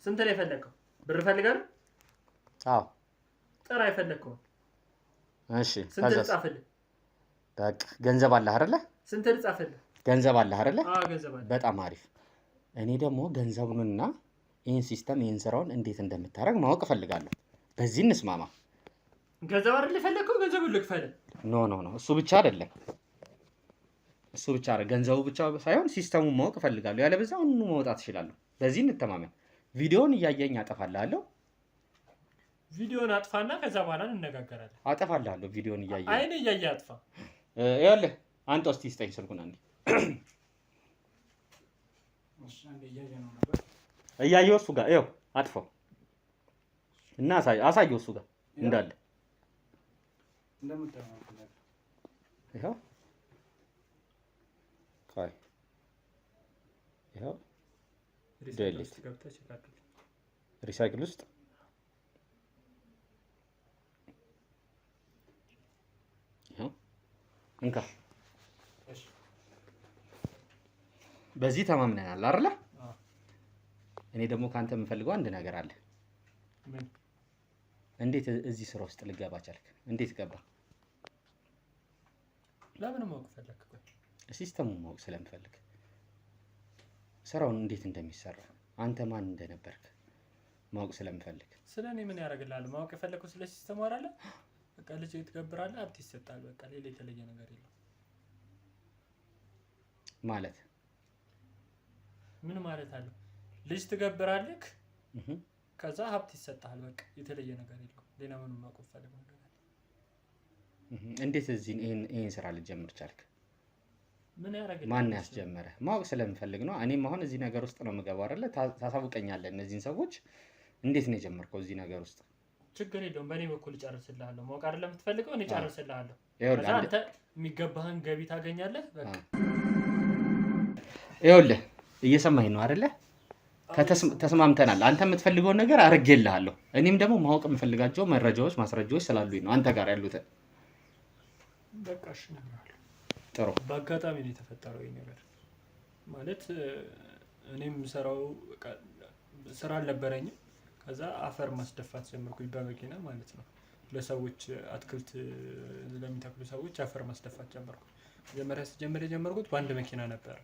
ስንት ነው የፈለከው? ብር ፈልጋለህ? አዎ ጥራ የፈለከው። እሺ ስንት ልጻፍልህ? በቃ ገንዘብ አለህ አይደለ? ስንት ልጻፍልህ? ገንዘብ አለህ አይደለ? አዎ ገንዘብ አለህ። በጣም አሪፍ። እኔ ደግሞ ገንዘቡንና ይህን ሲስተም ይህን ስራውን እንዴት እንደምታደርግ ማወቅ እፈልጋለሁ። በዚህ እንስማማ። ገንዘብ አይደል የፈለከው? ገንዘቡን ልክፈልህ? ኖ እሱ ብቻ አይደለም። እሱ ብቻ አይደለም። ገንዘቡ ብቻ ሳይሆን ሲስተሙን ማወቅ እፈልጋለሁ። ያለበዛ ሁሉ መውጣት እችላለሁ። በዚህ እንተማመን። ቪዲዮውን እያየኝ አጠፋልሃለሁ። ቪዲዮውን አጥፋና ከዛ በኋላ እንነጋገራለን። አጠፋልሃለሁ። ቪዲዮውን እያየኝ አይኔ እያየ አጥፋ። ይኸውልህ አንተ እስቲ ስጠኝ ስልኩን አንዴ። እያየሁ እሱ ጋር ይኸው አጥፋው እና አሳየው እሱ ጋር እንዳለ ይኸው ቆይ ይኸው ሪሳይክል ውስጥ ይኸው እንካ። በዚህ ተማምነናል አይደለ? እኔ ደግሞ ካንተ የምፈልገው አንድ ነገር አለ። ምን? እንዴት እዚህ ስራ ውስጥ ልገባ ቻልክ? እንዴት ገባ? ለምን ማወቅ ፈለክ? ሲስተሙን ማወቅ ስለምፈልግ፣ ስራውን እንዴት እንደሚሰራ አንተ ማን እንደነበርክ ማወቅ ስለምፈልግ። ስለኔ ምን ያደርግልሃል? ማወቅ የፈለከው ስለ ሲስተሙ አይደለ? በቃ ልጅ ትገብራለህ፣ ሀብት ይሰጣል። በቃ ሌላ የተለየ ነገር የለም። ማለት ምን ማለት አለው? ልጅ ትገብራለህ፣ ከዛ ሀብት ይሰጣል። በቃ የተለየ ነገር የለም። ሌላ ምንም ማወቅ ፈልገው ነገር አለ? እንዴት እዚህ ይሄን ስራ ልጀምር ቻልክ? ምን ያደርግልሃል? ማን ያስጀመረ? ማወቅ ስለምፈልግ ነው። እኔም አሁን እዚህ ነገር ውስጥ ነው የምገባው አይደለ? ታሳውቀኛለህ እነዚህን ሰዎች። እንዴት ነው የጀመርከው እዚህ ነገር ውስጥ? ችግር የለውም። በእኔ በኩል ጨርስልሃለሁ። ማወቅ አይደለም የምትፈልገው? እኔ ጨርስልሃለሁ። ከዛ አንተ የሚገባህን ገቢ ታገኛለህ። በቃ ይኸውልህ እየሰማኸኝ ነው አይደለ? ተስማምተናል። አንተ የምትፈልገውን ነገር አድርጌልሃለሁ። እኔም ደግሞ ማወቅ የምፈልጋቸው መረጃዎች፣ ማስረጃዎች ስላሉኝ ነው አንተ ጋር ያሉትን። በቃ እሺ እነግርሃለሁ። ጥሩ። በአጋጣሚ ነው የተፈጠረው ይሄ ነገር። ማለት እኔም ስራ አልነበረኝም። ከዛ አፈር ማስደፋት ጀመርኩኝ በመኪና ማለት ነው። ለሰዎች አትክልት ለሚተክሉ ሰዎች አፈር ማስደፋት ጀመርኩ። መጀመሪያ ስጀምር የጀመርኩት በአንድ መኪና ነበር።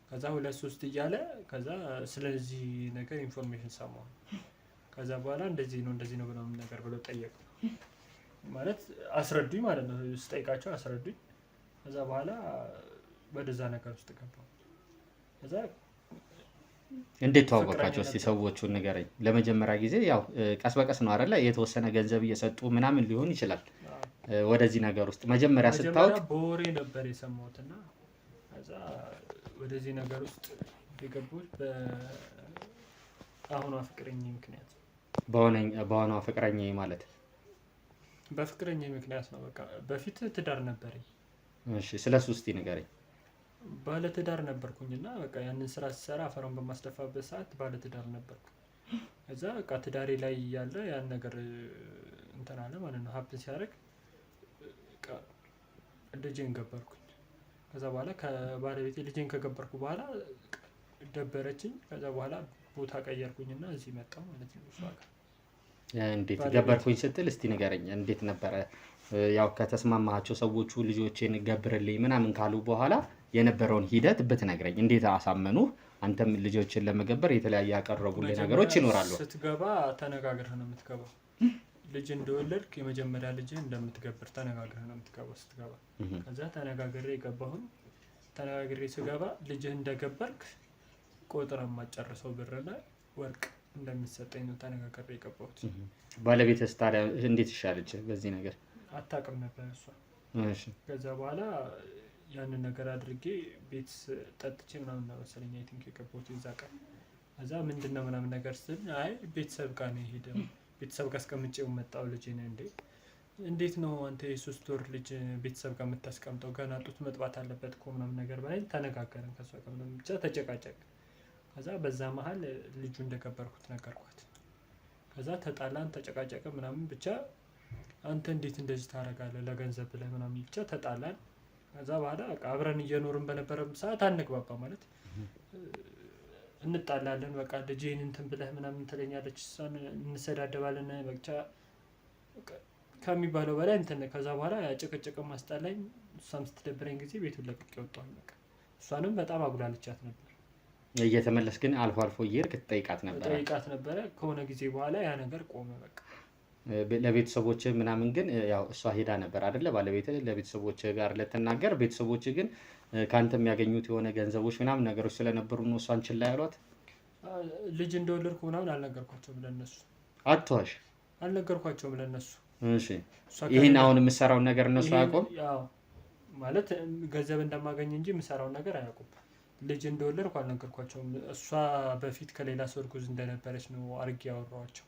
ከዛ 2-3 እያለ ከዛ ስለዚህ ነገር ኢንፎርሜሽን ሰማሁ። ከዛ በኋላ እንደዚህ ነው ብለው ነገር ብለው ጠየቁ። ማለት አስረዱኝ ማለት ነው። ስጠይቃቸው አስረዱኝ። ከዛ በኋላ ወደዛ ነገር ውስጥ ገባሁ። ከዛ እንዴት ተዋወቃቸው? እስቲ ሰዎቹን ንገረኝ። ለመጀመሪያ ጊዜ ያው ቀስ በቀስ ነው አይደለ? የተወሰነ ገንዘብ እየሰጡ ምናምን ሊሆን ይችላል። ወደዚህ ነገር ውስጥ መጀመሪያ ስታውቅ በወሬ ነበር የሰማሁትና ከዛ ወደዚህ ነገር ውስጥ የገቡት በአሁኗ ፍቅረኛ ምክንያት። በአሁኗ ፍቅረኛ ማለት በፍቅረኛ ምክንያት ነው። በቃ በፊት ትዳር ነበረኝ። እሺ፣ ስለሱ እስቲ ንገረኝ። ባለትዳር ነበርኩኝና በቃ ያንን ስራ ስሰራ አፈሩን በማስደፋበት ሰዓት ባለትዳር ነበርኩ። ከዛ በቃ ትዳሬ ላይ ያለ ያን ነገር እንትን አለ ማለት ነው ሀፕን ሲያደርግ በቃ ልጄን ገበርኩኝ። ከዛ በኋላ ከባለቤቴ ልጄን ከገበርኩ በኋላ ደበረችኝ። ከዛ በኋላ ቦታ ቀየርኩኝና እዚህ መጣሁ ማለት ነው እሷ ጋር። እንዴት ገበርኩኝ ስትል እስቲ ንገረኝ፣ እንዴት ነበረ? ያው ከተስማማቸው ሰዎቹ ልጆቼን ገብርልኝ ምናምን ካሉ በኋላ የነበረውን ሂደት ብትነግረኝ፣ እንዴት አሳመኑ? አንተም ልጆችን ለመገበር የተለያየ ያቀረቡልኝ ነገሮች ይኖራሉ። ስትገባ ተነጋግረህ ነው የምትገባው። ልጅ እንደወለድክ የመጀመሪያ ልጅ እንደምትገብር ተነጋግረህ ነው የምትገባው ስትገባ። ከዛ ተነጋግሬ ገባሁኝ። ተነጋግሬ ስገባ ልጅህ እንደገበርክ ቆጥረህ የማጨርሰው ብርና ወርቅ እንደሚሰጠኝ ነው ተነጋግሬ የገባሁት። ባለቤትስ ታዲያ እንዴት ይሻለች በዚህ ነገር? አታውቅም ነበር እሷ። እሺ። ከዛ በኋላ ያንን ነገር አድርጌ ቤት ጠጥቼ ምናምን ነው መሰለኝ አይ ቲንክ የገባሁት የዛ ቀን። ከዛ ምንድነው ምናምን ነገር ስል አይ ቤተሰብ ጋር ነው የሄደው፣ ቤተሰብ ጋር አስቀምጬው መጣው። ልጅ ነው እንዴት ነው አንተ የ3 ወር ልጅ ቤተሰብ ጋር የምታስቀምጠው? ገና ጡት መጥባት አለበት እኮ ምናምን ነገር ባይ ተነጋገርን ከሷ ጋር ምናምን ብቻ ተጨቃጨቅ። ከዛ በዛ መሀል ልጁ እንደገበርኩት ነገርኳት። ከዛ ተጣላን፣ ተጨቃጨቀ ምናምን ብቻ አንተ እንዴት እንደዚህ ታደርጋለህ ለገንዘብ ብለህ ምናምን ብቻ ተጣላን። ከዛ በኋላ በቃ አብረን እየኖርን በነበረበት ሰዓት አንግባባ ማለት እንጣላለን። በቃ ልጄን እንትን ብለህ ምናምን ትለኛለች፣ እሷን እንሰዳደባለን ብቻ ከሚባለው በላይ እንትን። ከዛ በኋላ ጭቅጭቅ ማስጣላኝ፣ እሷም ስትደብረኝ ጊዜ ቤቱን ለቅቄ ወጣሁ። በቃ እሷንም በጣም አጉላልቻት ነበር። እየተመለስ ግን አልፎ አልፎ እየሄድክ ትጠይቃት ነበረ። ከሆነ ጊዜ በኋላ ያ ነገር ቆመ በቃ። ለቤተሰቦች ምናምን ግን ያው እሷ ሄዳ ነበር አይደለ? ባለቤት ለቤተሰቦች ጋር ለተናገር፣ ቤተሰቦች ግን ካንተ የሚያገኙት የሆነ ገንዘቦች ምናምን ነገሮች ስለነበሩ ነው እሷን ችላ ያሏት። ልጅ እንደወለድኩ ምናምን አልነገርኳቸውም ለነሱ። አትዋሽ። አልነገርኳቸውም ለነሱ። እሺ። ይሄን አሁን የምሰራውን ነገር እነሱ አያውቁም ማለት ገንዘብ እንደማገኝ እንጂ የምሰራውን ነገር አያውቁም። ልጅ እንደወለድኩ አልነገርኳቸውም። እሷ በፊት ከሌላ ሰው እርጉዝ እንደነበረች ነው አርጌ ያወራኋቸው፣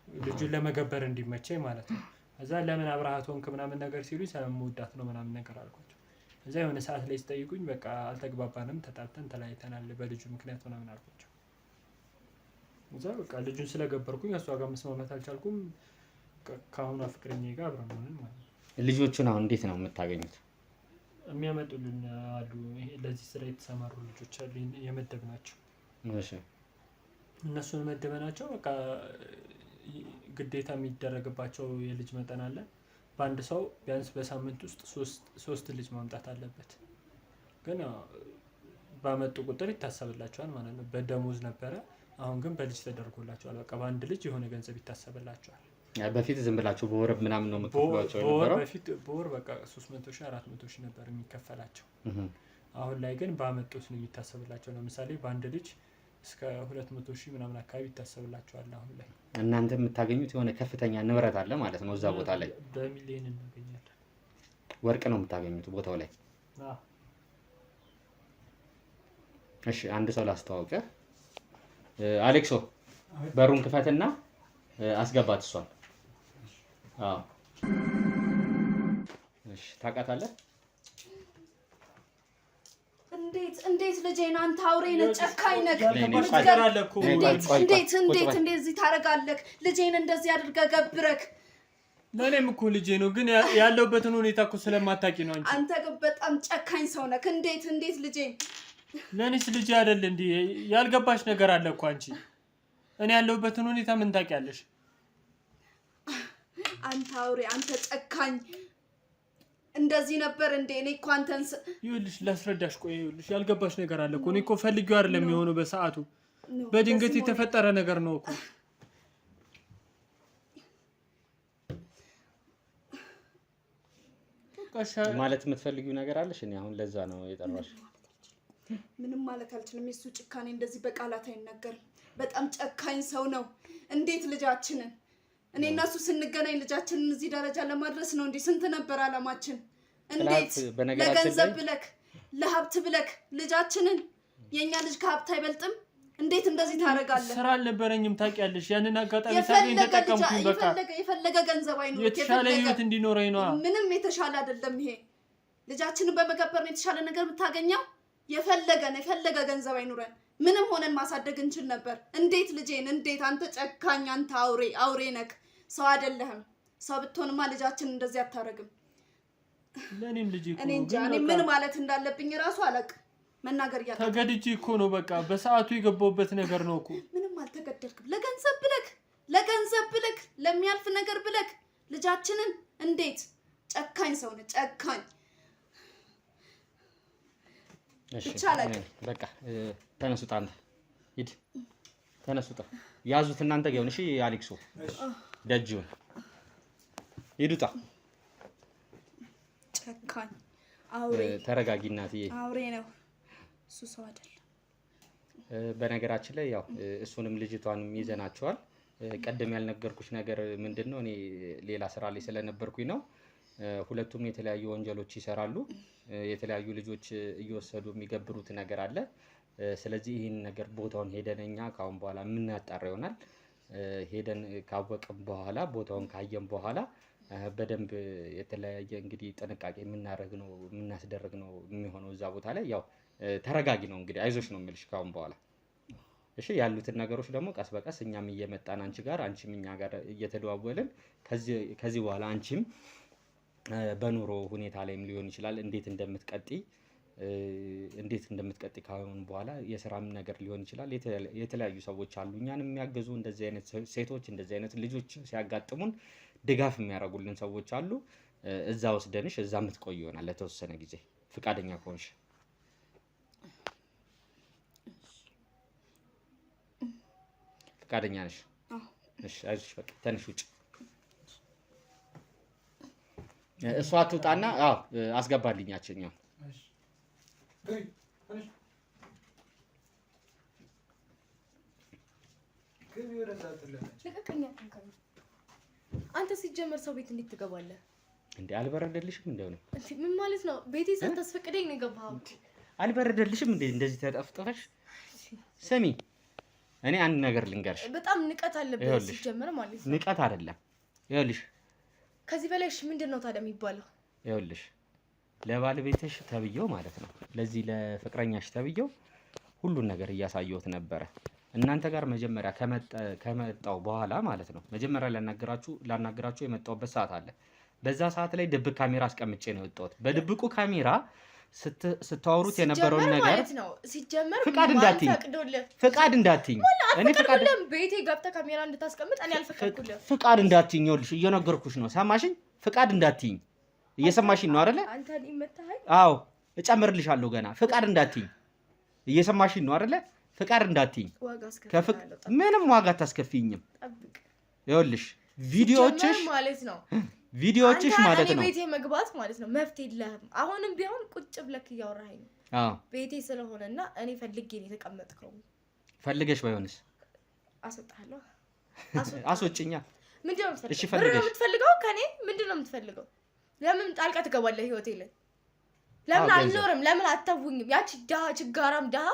ልጁን ለመገበር እንዲመቸኝ ማለት ነው። እዛ ለምን አብረሃት ሆንክ ምናምን ነገር ሲሉኝ ስለምወዳት ነው ምናምን ነገር አልኳቸው። እዛ የሆነ ሰዓት ላይ ሲጠይቁኝ በቃ አልተግባባንም፣ ተጣልተን ተለያይተናል በልጁ ምክንያት ምናምን አልኳቸው። እዛ በቃ ልጁን ስለገበርኩኝ እሷ ጋር መስማማት አልቻልኩም። ከአሁኗ ፍቅረኛ ጋር አብረን ሆነን ማለት ነው። ልጆቹን አሁን እንዴት ነው የምታገኙት? የሚያመጡልን አሉ። ይሄ ለዚህ ስራ የተሰማሩ ልጆች አሉ የመደብናቸው። እሺ። እነሱን መደበናቸው በቃ ግዴታ የሚደረግባቸው የልጅ መጠን አለ። በአንድ ሰው ቢያንስ በሳምንት ውስጥ 3 ልጅ ማምጣት አለበት። ግን ባመጡ ቁጥር ይታሰብላቸዋል ማለት ነው። በደሞዝ ነበረ፣ አሁን ግን በልጅ ተደርጎላቸዋል። በቃ በአንድ ልጅ የሆነ ገንዘብ ይታሰብላቸዋል። በፊት ዝም ብላችሁ በወር ምናምን ነው የምትከፍሏቸው የነበረው? በፊት በወር በቃ 300,000 400,000 ነበር የሚከፈላቸው። አሁን ላይ ግን ባመጡት ነው የሚታሰብላቸው። ለምሳሌ በአንድ ልጅ እስከ 200,000 ምናምን አካባቢ ይታሰብላቸዋል አሁን ላይ። እናንተ የምታገኙት የሆነ ከፍተኛ ንብረት አለ ማለት ነው እዛ ቦታ ላይ? በሚሊዮን እናገኛለን። ወርቅ ነው የምታገኙት ቦታው ላይ? እሺ፣ አንድ ሰው ላስተዋውቅህ። አሌክሶ በሩን ክፈትና አስገባት እሷን። አዎ፣ እሺ። ታውቃታለህ? እንዴት ልጄን አንተ አውሬ ነህ፣ ጨካኝ ነህ። እንዴት እንደዚህ ታደርጋለህ? ልጄን እንደዚህ አድርገህ ገብረክ። ለእኔም እኮ ልጄ ነው፣ ግን ያለሁበትን ሁኔታ እኮ ስለማታውቂ ነው እንጂ። አንተ ግን በጣም ጨካኝ ሰው ነህ። እንዴት ልጄን? ለእኔስ ልጄ አይደል እንዴ? ያልገባሽ ነገር አለ እኮ አንቺ። እኔ ያለሁበትን ሁኔታ ምን ታውቂያለሽ? አንተ አውሬ፣ አንተ ጨካኝ። እንደዚህ ነበር እንዴ? እኔ እኮ አንተን ይኸውልሽ፣ ላስረዳሽ። ቆይ ይኸውልሽ፣ ያልገባሽ ነገር አለ እኮ። እኔ እኮ ፈልጌው አይደለም የሆነው፣ በሰዓቱ በድንገት የተፈጠረ ነገር ነው እኮ። ማለት የምትፈልጊው ነገር አለሽ? እኔ አሁን ለዛ ነው የጠራሽ። ምንም ማለት አልችልም። የሱ ጭካኔ እንደዚህ በቃላት አይነገርም። በጣም ጨካኝ ሰው ነው። እንዴት ልጃችንን እኔ እና እሱ ስንገናኝ ልጃችንን እዚህ ደረጃ ለማድረስ ነው እንዴ? ስንት ነበር አላማችን? እንዴት ለገንዘብ ብለክ ለሀብት ብለክ ልጃችንን፣ የኛ ልጅ ከሀብት አይበልጥም። እንዴት እንደዚህ ታደርጋለህ? ስራ አልነበረኝም ታውቂያለሽ። ያንን አጋጣሚ ሳገኝ ተጠቀምኩኝ። በቃ የፈለገ ገንዘብ አይኖር፣ የተሻለ ህይወት እንዲኖረኝ ነው። ምንም የተሻለ አይደለም ይሄ። ልጃችንን በመገበር ነው የተሻለ ነገር የምታገኘው። የፈለገ ገንዘብ አይኑረን ምንም ሆነን ማሳደግ እንችል ነበር። እንዴት ልጄን እንዴት! አንተ ጨካኝ፣ አንተ አውሬ ነክ፣ ሰው አይደለህም። ሰው ብትሆንማ ልጃችንን እንደዚህ አታረግም። ለኔም ልጅ እኮ እኔ እንጃ እኔ ምን ማለት እንዳለብኝ ራሱ አላውቅም። መናገር ያለው ተገድጄ እኮ ነው። በቃ በሰዓቱ የገባሁበት ነገር ነው እኮ። ምንም አልተገደልክም። ለገንዘብ ብለክ ለሚያልፍ ነገር ብለክ ልጃችንን እንዴት! ጨካኝ ሰው ነህ፣ ጨካኝ። ይቻላል። በቃ ተነሱት፣ አንተ ሂድ፣ ተነሱት። ያዙት እናንተ ገውን። እሺ አሌክሶ ደጅውን ሂዱታ። ጨካኝ አውሬ። ተረጋጊ እናትዬ። አውሬ ነው እሱ፣ ሰው አይደለም። በነገራችን ላይ ያው እሱንም ልጅቷንም ይዘናቸዋል። ቀደም ያልነገርኩሽ ነገር ምንድነው? እኔ ሌላ ስራ ላይ ስለነበርኩኝ ነው። ሁለቱም የተለያዩ ወንጀሎች ይሰራሉ። የተለያዩ ልጆች እየወሰዱ የሚገብሩት ነገር አለ። ስለዚህ ይህን ነገር ቦታውን ሄደን እኛ ካሁን በኋላ የምናጣራ ይሆናል። ሄደን ካወቅን በኋላ ቦታውን ካየን በኋላ በደንብ የተለያየ እንግዲህ ጥንቃቄ የምናስደርግ ነው የሚሆነው እዛ ቦታ ላይ። ያው ተረጋጊ ነው እንግዲህ፣ አይዞሽ ነው የምልሽ ካሁን በኋላ እሺ። ያሉትን ነገሮች ደግሞ ቀስ በቀስ እኛም እየመጣን አንቺ ጋር አንቺም እኛ ጋር እየተደዋወልን ከዚህ በኋላ አንቺም በኑሮ ሁኔታ ላይም ሊሆን ይችላል እንዴት እንደምትቀጥይ ካሁን በኋላ የስራም ነገር ሊሆን ይችላል። የተለያዩ ሰዎች አሉ እኛን የሚያገዙ፣ እንደዚህ አይነት ሴቶች እንደዚህ አይነት ልጆች ሲያጋጥሙን ድጋፍ የሚያደርጉልን ሰዎች አሉ። እዛ ወስደንሽ እዛ የምትቆይ ይሆናል ለተወሰነ ጊዜ ፍቃደኛ ከሆንሽ። ፍቃደኛ ነሽ? እሺ አይዞሽ፣ በቃ ተነሽ ውጭ። እሷ ትውጣና አስገባልኛችኛው። አንተ ሲጀመር ሰው ቤት እንዴት ትገባለህ እንዴ? አልበረደልሽም? እንደው ነው ምን ማለት ነው? ቤቴ ሳታስፈቅደኝ ነው የገባኸው? አልበረደልሽም እንዴ እንደዚህ ተጠፍጥፈሽ? ስሚ እኔ አንድ ነገር ልንገርሽ። በጣም ንቀት አለብህ ሲጀመር ማለት ነው። ንቀት አይደለም። ይኸውልሽ ከዚህ በላይ እሺ ምንድን ነው ታዲያ የሚባለው? ይኸውልሽ ለባለቤትሽ ተብየው ማለት ነው፣ ለዚህ ለፍቅረኛሽ ተብየው ሁሉን ነገር እያሳየሁት ነበረ። እናንተ ጋር መጀመሪያ ከመጣው በኋላ ማለት ነው፣ መጀመሪያ ላናገራችሁ የመጣሁበት ሰዓት አለ። በዛ ሰዓት ላይ ድብቅ ካሜራ አስቀምጬ ነው የወጣሁት። በድብቁ ካሜራ ስታወሩት የነበረውን ነገር ማለት ነው። ሲጀመር ፍቃድ እንዳትይኝ እኔ ፍቃድ ቤቴ ገብተህ ካሜራ እንድታስቀምጥ እኔ አልፈቀድኩልህም። ፍቃድ እንዳትይኝ ይኸውልሽ፣ እየነገርኩሽ ነው። ሰማሽኝ? ፍቃድ እንዳትይኝ። እየሰማሽኝ ነው አይደለ? አንተ ይመጣሃል። አዎ እጨምርልሻለሁ ገና። ፍቃድ እንዳትይኝ። እየሰማሽኝ ነው አይደለ? ፍቃድ እንዳትይኝ። ምንም ዋጋ አታስከፊኝም። ይኸውልሽ ቪዲዮዎችሽ ማለት ነው ማለት ነው። ቤቴ መግባት ማለት ነው መብት የለህም። አሁንም ቢሆን ቁጭ ብለክ እያወራኸኝ ነው። ቤቴ ስለሆነና እኔ ፈልጌ ነው የተቀመጥከው። ፈልገሽ ባይሆንስ አስወጣለሁ። አስወጭኛ። ምንድነው የምትፈልገው? ከኔ ምንድነው የምትፈልገው? ለምን ጣልቃ ትገባለህ ህይወቴ ላይ? ለምን አልኖርም? ለምን አታውኝም? ያቺ ችጋራም ደሃ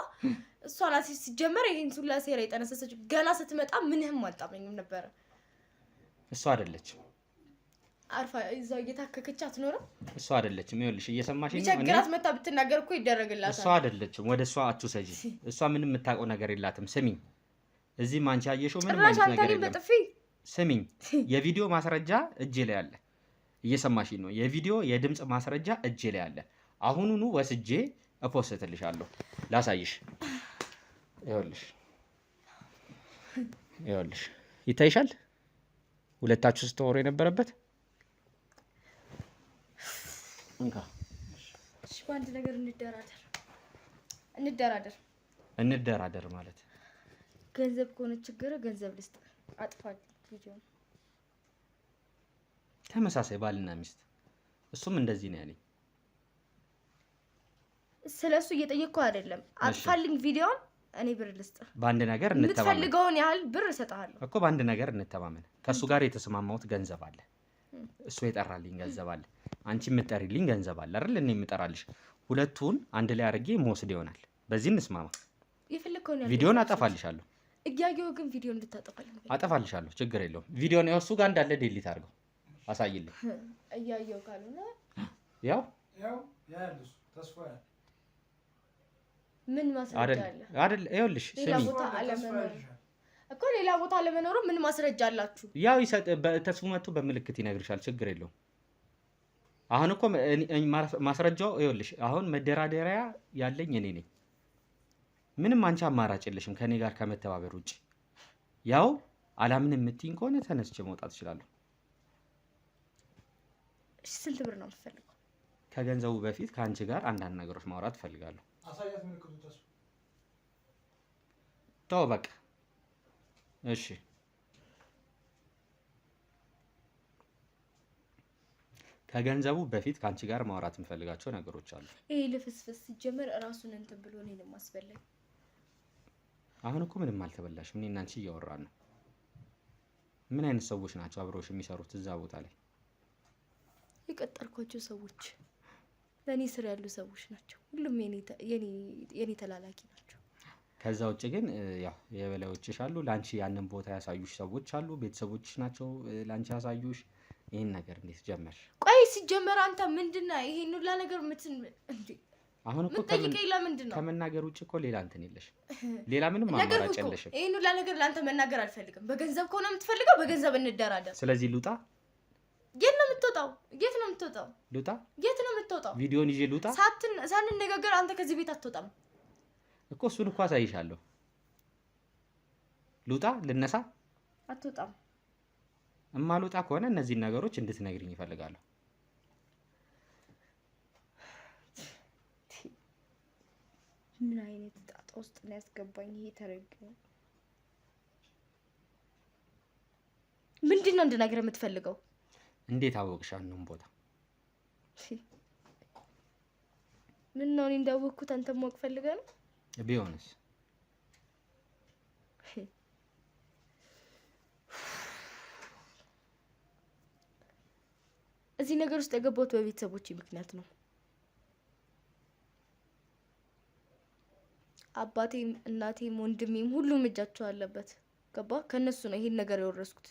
እሷ ናት ሲጀመር ይሄን ሁላ ሴራ የጠነሰሰችው። ገና ስትመጣ ምንህም አልጣመኝም ነበረ። እሷ አይደለችም። አርፋ እዛው እየታከከች አትኖርም። እሷ አይደለችም። ይኸውልሽ እየሰማሽኝ ነው። ቢቸግራት መታ ብትናገር እኮ ይደረግላታል። እሷ አይደለችም። ወደ እሷ አትውሰጂ። እሷ ምንም የምታውቀው ነገር የላትም። ስሚኝ፣ እዚህ ማንቺ ያየሽው ምንም አይነት ነገር የለም። ስሚኝ፣ የቪዲዮ ማስረጃ እጄ ላይ አለ። እየሰማሽኝ ነው? የቪዲዮ የድምጽ ማስረጃ እጄ ላይ አለ። አሁኑኑ ወስጄ እፖስትልሻለሁ። ላሳይሽ። ይኸውልሽ ይታይሻል? ሁለታችሁ ስትወሩ የነበረበት እንካ። እሺ በአንድ ነገር እንደራደር ማለት ገንዘብ ከሆነ ችግር ገንዘብ ልስጥ፣ አጥፋት ቪዲዮ። ተመሳሳይ ባልና ሚስት፣ እሱም እንደዚህ ነው ያለኝ። ስለሱ እየጠየቅኩ አይደለም። አጥፋልኝ ቪዲዮን፣ እኔ ብር ልስጥ። በአንድ ነገር እንተማመን። የምትፈልገውን ያህል ብር እሰጥሃለሁ እኮ። በአንድ ነገር እንተማመን። ከሱ ጋር የተስማማሁት ገንዘብ አለ። እሱ የጠራልኝ ገንዘብ አለ። አንቺ የምትጠሪልኝ ገንዘብ አለ አይደል? እኔ የምጠራልሽ። ሁለቱን አንድ ላይ አድርጌ መወስድ ይሆናል። በዚህ እንስማማ። የፈለከውን ያህል ቪዲዮን አጠፋልሻለሁ። እያየሁ ግን ቪዲዮ እንድታጠፋልኝ አጠፋልሻለሁ። ችግር የለውም። ቪዲዮን እሱ ጋር እንዳለ ዴሊት አድርገው አሳይልኝ። እያየሁ ካልሆነ ያው ያለሱ ተስፋ ያለ ምን ማስረጃ አለ? አይደል ይኸውልሽ ሌላ ስሚ ቦታ አለመኖር እኮ ሌላ ቦታ አለመኖር ምን ማስረጃ አላችሁ? ያው ተስፉ መጥቶ በምልክት ይነግርሻል ችግር የለውም አሁን እኮ ማስረጃው ይኸውልሽ አሁን መደራደሪያ ያለኝ እኔ ነኝ ምንም አንቺ አማራጭ የለሽም ከኔ ጋር ከመተባበር ውጪ ያው አላምንም የምትይኝ ከሆነ ተነስቼ መውጣት እችላለሁ እሺ ስንት ብር ነው የምትፈልገው? ከገንዘቡ በፊት ከአንቺ ጋር አንዳንድ ነገሮች ማውራት እፈልጋለሁ አሳያት ምልክቱ ተስፋ ተው በቃ እሺ ከገንዘቡ በፊት ከአንቺ ጋር ማውራት የምፈልጋቸው ነገሮች አሉ ይሄ ልፍስፍስ ሲጀመር እራሱን እንትን ብሎ እኔንም አስበላኝ አሁን እኮ ምንም አልተበላሽም እኔና አንቺ እያወራን ነው ምን አይነት ሰዎች ናቸው አብረውሽ የሚሰሩት እዛ ቦታ ላይ የቀጠርኳቸው ሰዎች ለኔ ስራ ያሉ ሰዎች ናቸው ሁሉም የኔ ተላላኪ ናቸው ከዛ ውጭ ግን ያው የበላዮችሽ አሉ ላንቺ ያንን ቦታ ያሳዩሽ ሰዎች አሉ ቤተሰቦችሽ ናቸው ላንቺ ያሳዩሽ ይሄን ነገር እንዴት ጀመርሽ ቆይ ሲጀመር አንተ ምንድነው ይሄን ሁሉ ነገር እንዴ አሁን እኮ ከመናገር ውጭ እኮ ሌላ እንትን የለሽ ሌላ ምንም አማራጭ የለሽም ይሄን ሁሉ ነገር ላንተ መናገር አልፈልግም በገንዘብ ከሆነ የምትፈልገው በገንዘብ እንደራደር ስለዚህ ልውጣ የት ነው የምትወጣው ልውጣ የት ነው የምትወጣው ቪዲዮን ይዤ ልውጣ ሳንነጋገር አንተ ከዚህ ቤት አትወጣም እኮ እሱን እኮ አሳይሻለሁ ልውጣ ልነሳ አትወጣም እማልወጣ ከሆነ እነዚህ ነገሮች እንድትነግሪኝ እፈልጋለሁ ምን አይነት ጣጣ ውስጥ ነው ያስገባኝ ይሄ ተረገመ ምንድነው እንድነግርህ የምትፈልገው እንዴት አወቅሽ አንተም ቦታ ምን ነው እንዳወቅኩት አንተ ማወቅ ፈልገህ ነው ቢሆንስ እዚህ ነገር ውስጥ የገባሁት በቤተሰቦቼ ምክንያት ነው አባቴም እናቴም ወንድሜም ሁሉም እጃቸው አለበት ገባ ከነሱ ነው ይሄን ነገር የወረስኩት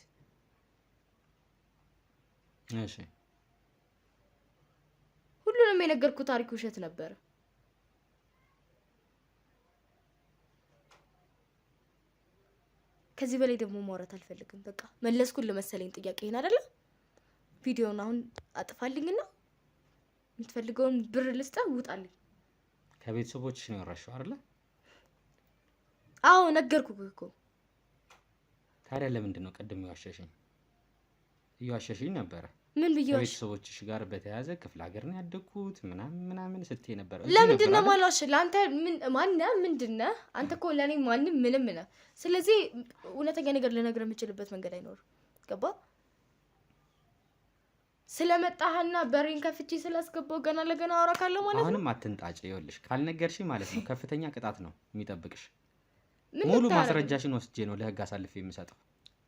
እሺ ሁሉንም የነገርኩት ታሪክ ውሸት ነበር ከዚህ በላይ ደግሞ ማውራት አልፈልግም በቃ መለስኩን ለመሰለኝ ጥያቄህን አይደለ ቪዲዮውን አሁን አጥፋልኝና የምትፈልገውን ብር ልስጥህ ውጣልኝ ከቤተሰቦችሽ ነው ያወራሽው አይደለ አዎ ነገርኩህ እኮ ታዲያ ለምንድን ነው ቀድም እየዋሸሽኝ ነበር ምን ብየዋሽ ከቤተሰቦችሽ ጋር በተያያዘ ክፍለ ሀገር ነው ያደግኩት ምናምን ስትይ ነበር ለምንድን ነው ማላሽ ለአንተ ምንድነው አንተ እኮ ለኔ ማንም ምንም ነህ ስለዚህ እውነተኛ ነገር ልነግርህ የምችልበት መንገድ አይኖርም ገባ ስለመጣህና በሬን ከፍቼ ስላስገባው ገና ለገና አወራካለሁ ማለት ነው አሁንም አትንጣጭ ይኸውልሽ ካልነገርሽ ማለት ነው ከፍተኛ ቅጣት ነው የሚጠብቅሽ ሙሉ ማስረጃሽን ወስጄ ነው ለህግ አሳልፌ የምሰጠው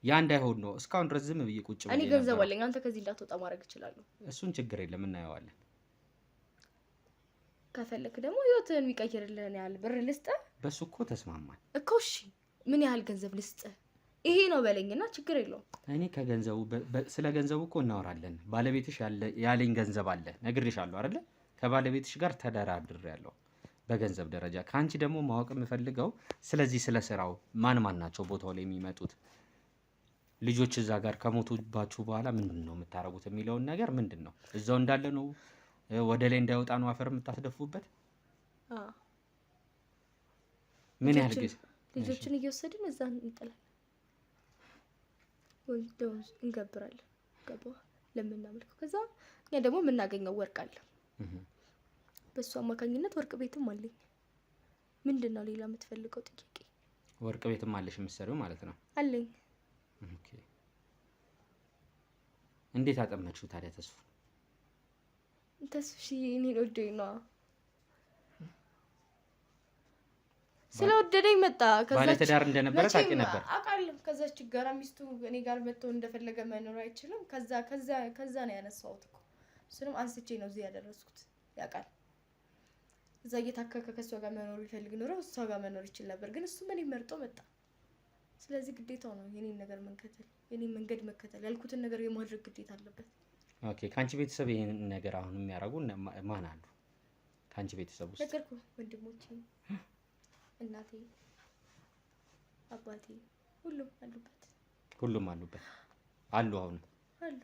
ያ እንዳይሆን ነው እስካሁን ድረስ ዝም ብዬ ቁጭ ብዬ እኔ ገንዘብ አለኝ አንተ ከዚህ እንዳትወጣ ማድረግ እችላለሁ እሱን ችግር የለም እናየዋለን ከፈለክ ደግሞ ህይወትን የሚቀይርልህ ያህል ብር ልስጥህ በሱ እኮ ተስማማን እኮ እሺ ምን ያህል ገንዘብ ልስጥህ ይሄ ነው በለኝና ችግር የለውም እኔ ከገንዘቡ ስለ ገንዘቡ እኮ እናወራለን ባለቤትሽ ያለኝ ገንዘብ አለ ነግሬሻለሁ አይደል ከባለቤትሽ ጋር ተደራድሬያለሁ በገንዘብ ደረጃ ካንቺ ደግሞ ማወቅ የምፈልገው ስለዚህ ስለ ስራው ማን ናቸው ቦታው ላይ የሚመጡት ልጆች እዛ ጋር ከሞቱባችሁ በኋላ ምንድነው የምታረጉት የሚለውን ነገር ምንድነው እዛው እንዳለ ነው ወደ ላይ እንዳይወጣ ነው አፈር የምታስደፉበት ምን ያህል ጊዜ ልጆችን እየወሰድን እዛ እንጥላለን ወይ ደውስ እንገብራለን ገባ ለምናመልከው ከዛ እኛ ደግሞ የምናገኘው ወርቅ አለ በሱ አማካኝነት ወርቅ ቤትም አለኝ ምንድነው ሌላ የምትፈልገው ጥያቄ ወርቅ ቤትም አለሽ የምትሰሪው ማለት ነው አለኝ ኦኬ እንዴት አጠመድሽው ታዲያ ተስፍሽ እኔ ወደኝ ነው ስለወደደኝ መጣ ባለ ትዳር እንደነበረ ታውቂ ነበር አውቃለሁ ከዛች ጋራ ሚስቱ እኔ ጋር መጥቶ እንደፈለገ መኖር አይችልም ከዛ ነው ያነሳሁት እኮ እሱንም አንስቼ ነው እዚህ ያደረስኩት ያውቃል እዛ እየታከከ ከሷ ጋር መኖር ይፈልግ ኖሮ እሷ ጋር መኖር ይችላል ነበር ግን እሱ ምን ይመርጦ መጣ ስለዚህ ግዴታው ነው የኔን ነገር መከተል የኔን መንገድ መከተል ያልኩትን ነገር የማድረግ ግዴታ አለበት ኦኬ ካንቺ ቤተሰብ ይሄን ነገር አሁን የሚያረጉ ማን አሉ ከአንቺ ቤተሰብ ውስጥ? ነገርኩህ፣ ወንድሞቼ፣ እናቴ፣ አባቴ ሁሉም አሉበት። ሁሉም አሉበት አሉ አሁን አሉ።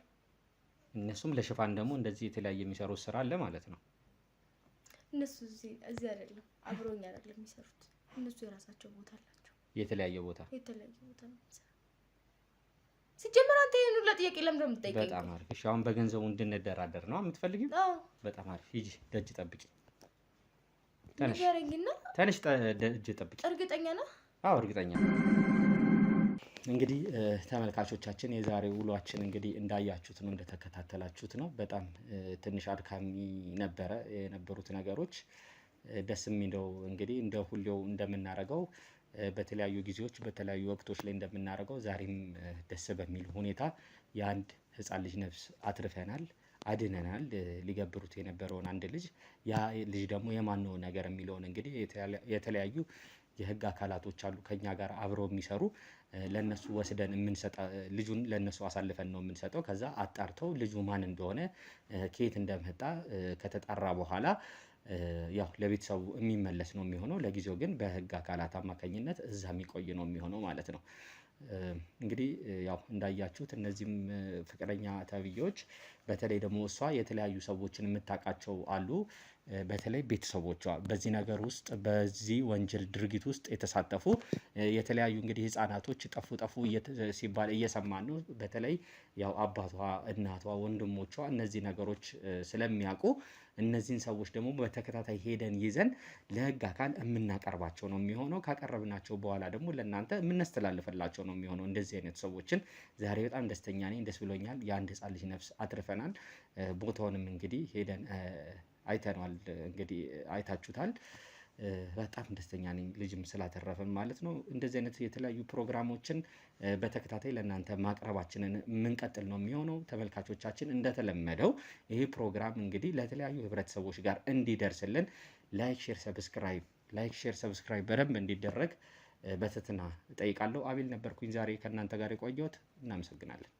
እነሱም ለሽፋን ደግሞ እንደዚህ የተለያየ የሚሰሩት ስራ አለ ማለት ነው። እነሱ እዚህ አይደለም አብሮኝ አይደለም የሚሰሩት። እነሱ የራሳቸው ቦታ አላቸው። የተለያየ ቦታ ነው የሚሰሩት። ሲጀመር አንተ ይሄን ሁሉ ጥያቄ ለምን እንደምትጠይቀኝ? በጣም አሪፍ። እሺ አሁን በገንዘቡ እንድንደራደር ነው የምትፈልጊው? አዎ በጣም አሪፍ። ሂጂ ደጅ ጠብቂ። ተነሽ ደጅ ጠብቂ። እርግጠኛ ነህ? አዎ እርግጠኛ ነኝ። እንግዲህ ተመልካቾቻችን የዛሬ ውሏችን እንግዲህ እንዳያችሁት ነው፣ እንደተከታተላችሁት ነው። በጣም ትንሽ አድካሚ ነበረ የነበሩት ነገሮች። ደስ የሚለው እንግዲህ እንደ ሁሌው እንደምናረገው በተለያዩ ጊዜዎች በተለያዩ ወቅቶች ላይ እንደምናረገው ዛሬም ደስ በሚል ሁኔታ የአንድ ህፃን ልጅ ነፍስ አትርፈናል፣ አድነናል። ሊገብሩት የነበረውን አንድ ልጅ፣ ያ ልጅ ደግሞ የማን ነው ነገር የሚለውን እንግዲህ የተለያዩ የህግ አካላቶች አሉ ከኛ ጋር አብረው የሚሰሩ። ለነሱ ወስደን ልጁን ለነሱ አሳልፈን ነው የምንሰጠው። ከዛ አጣርተው ልጁ ማን እንደሆነ ከየት እንደመጣ ከተጣራ በኋላ ያው ለቤተሰቡ የሚመለስ ነው የሚሆነው። ለጊዜው ግን በህግ አካላት አማካኝነት እዛ የሚቆይ ነው የሚሆነው ማለት ነው። እንግዲህ ያው እንዳያችሁት እነዚህም ፍቅረኛ ተብዬዎች በተለይ ደግሞ እሷ የተለያዩ ሰዎችን የምታውቃቸው አሉ። በተለይ ቤተሰቦቿ በዚህ ነገር ውስጥ በዚህ ወንጀል ድርጊት ውስጥ የተሳተፉ የተለያዩ እንግዲህ ህፃናቶች ጠፉ ሲባል እየሰማን ነው። በተለይ ያው አባቷ፣ እናቷ፣ ወንድሞቿ እነዚህ ነገሮች ስለሚያውቁ እነዚህን ሰዎች ደግሞ በተከታታይ ሄደን ይዘን ለህግ አካል የምናቀርባቸው ነው የሚሆነው። ካቀረብናቸው በኋላ ደግሞ ለእናንተ የምናስተላልፍላቸው ነው የሚሆነው። እንደዚህ አይነት ሰዎችን ዛሬ በጣም ደስተኛ ነኝ፣ ደስ ብሎኛል። የአንድ ህፃን ልጅ ነፍስ አትርፈናል። ቦታውንም እንግዲህ ሄደን አይተነዋል። እንግዲህ አይታችሁታል። በጣም ደስተኛ ነኝ ልጅም ስላተረፈን ማለት ነው። እንደዚህ አይነት የተለያዩ ፕሮግራሞችን በተከታታይ ለእናንተ ማቅረባችንን የምንቀጥል ነው የሚሆነው። ተመልካቾቻችን እንደተለመደው ይሄ ፕሮግራም እንግዲህ ለተለያዩ ህብረተሰቦች ጋር እንዲደርስልን ላይክ፣ ሼር፣ ሰብስክራይብ በደንብ እንዲደረግ በትህትና እጠይቃለሁ። አቤል ነበርኩኝ ዛሬ ከእናንተ ጋር የቆየሁት። እናመሰግናለን።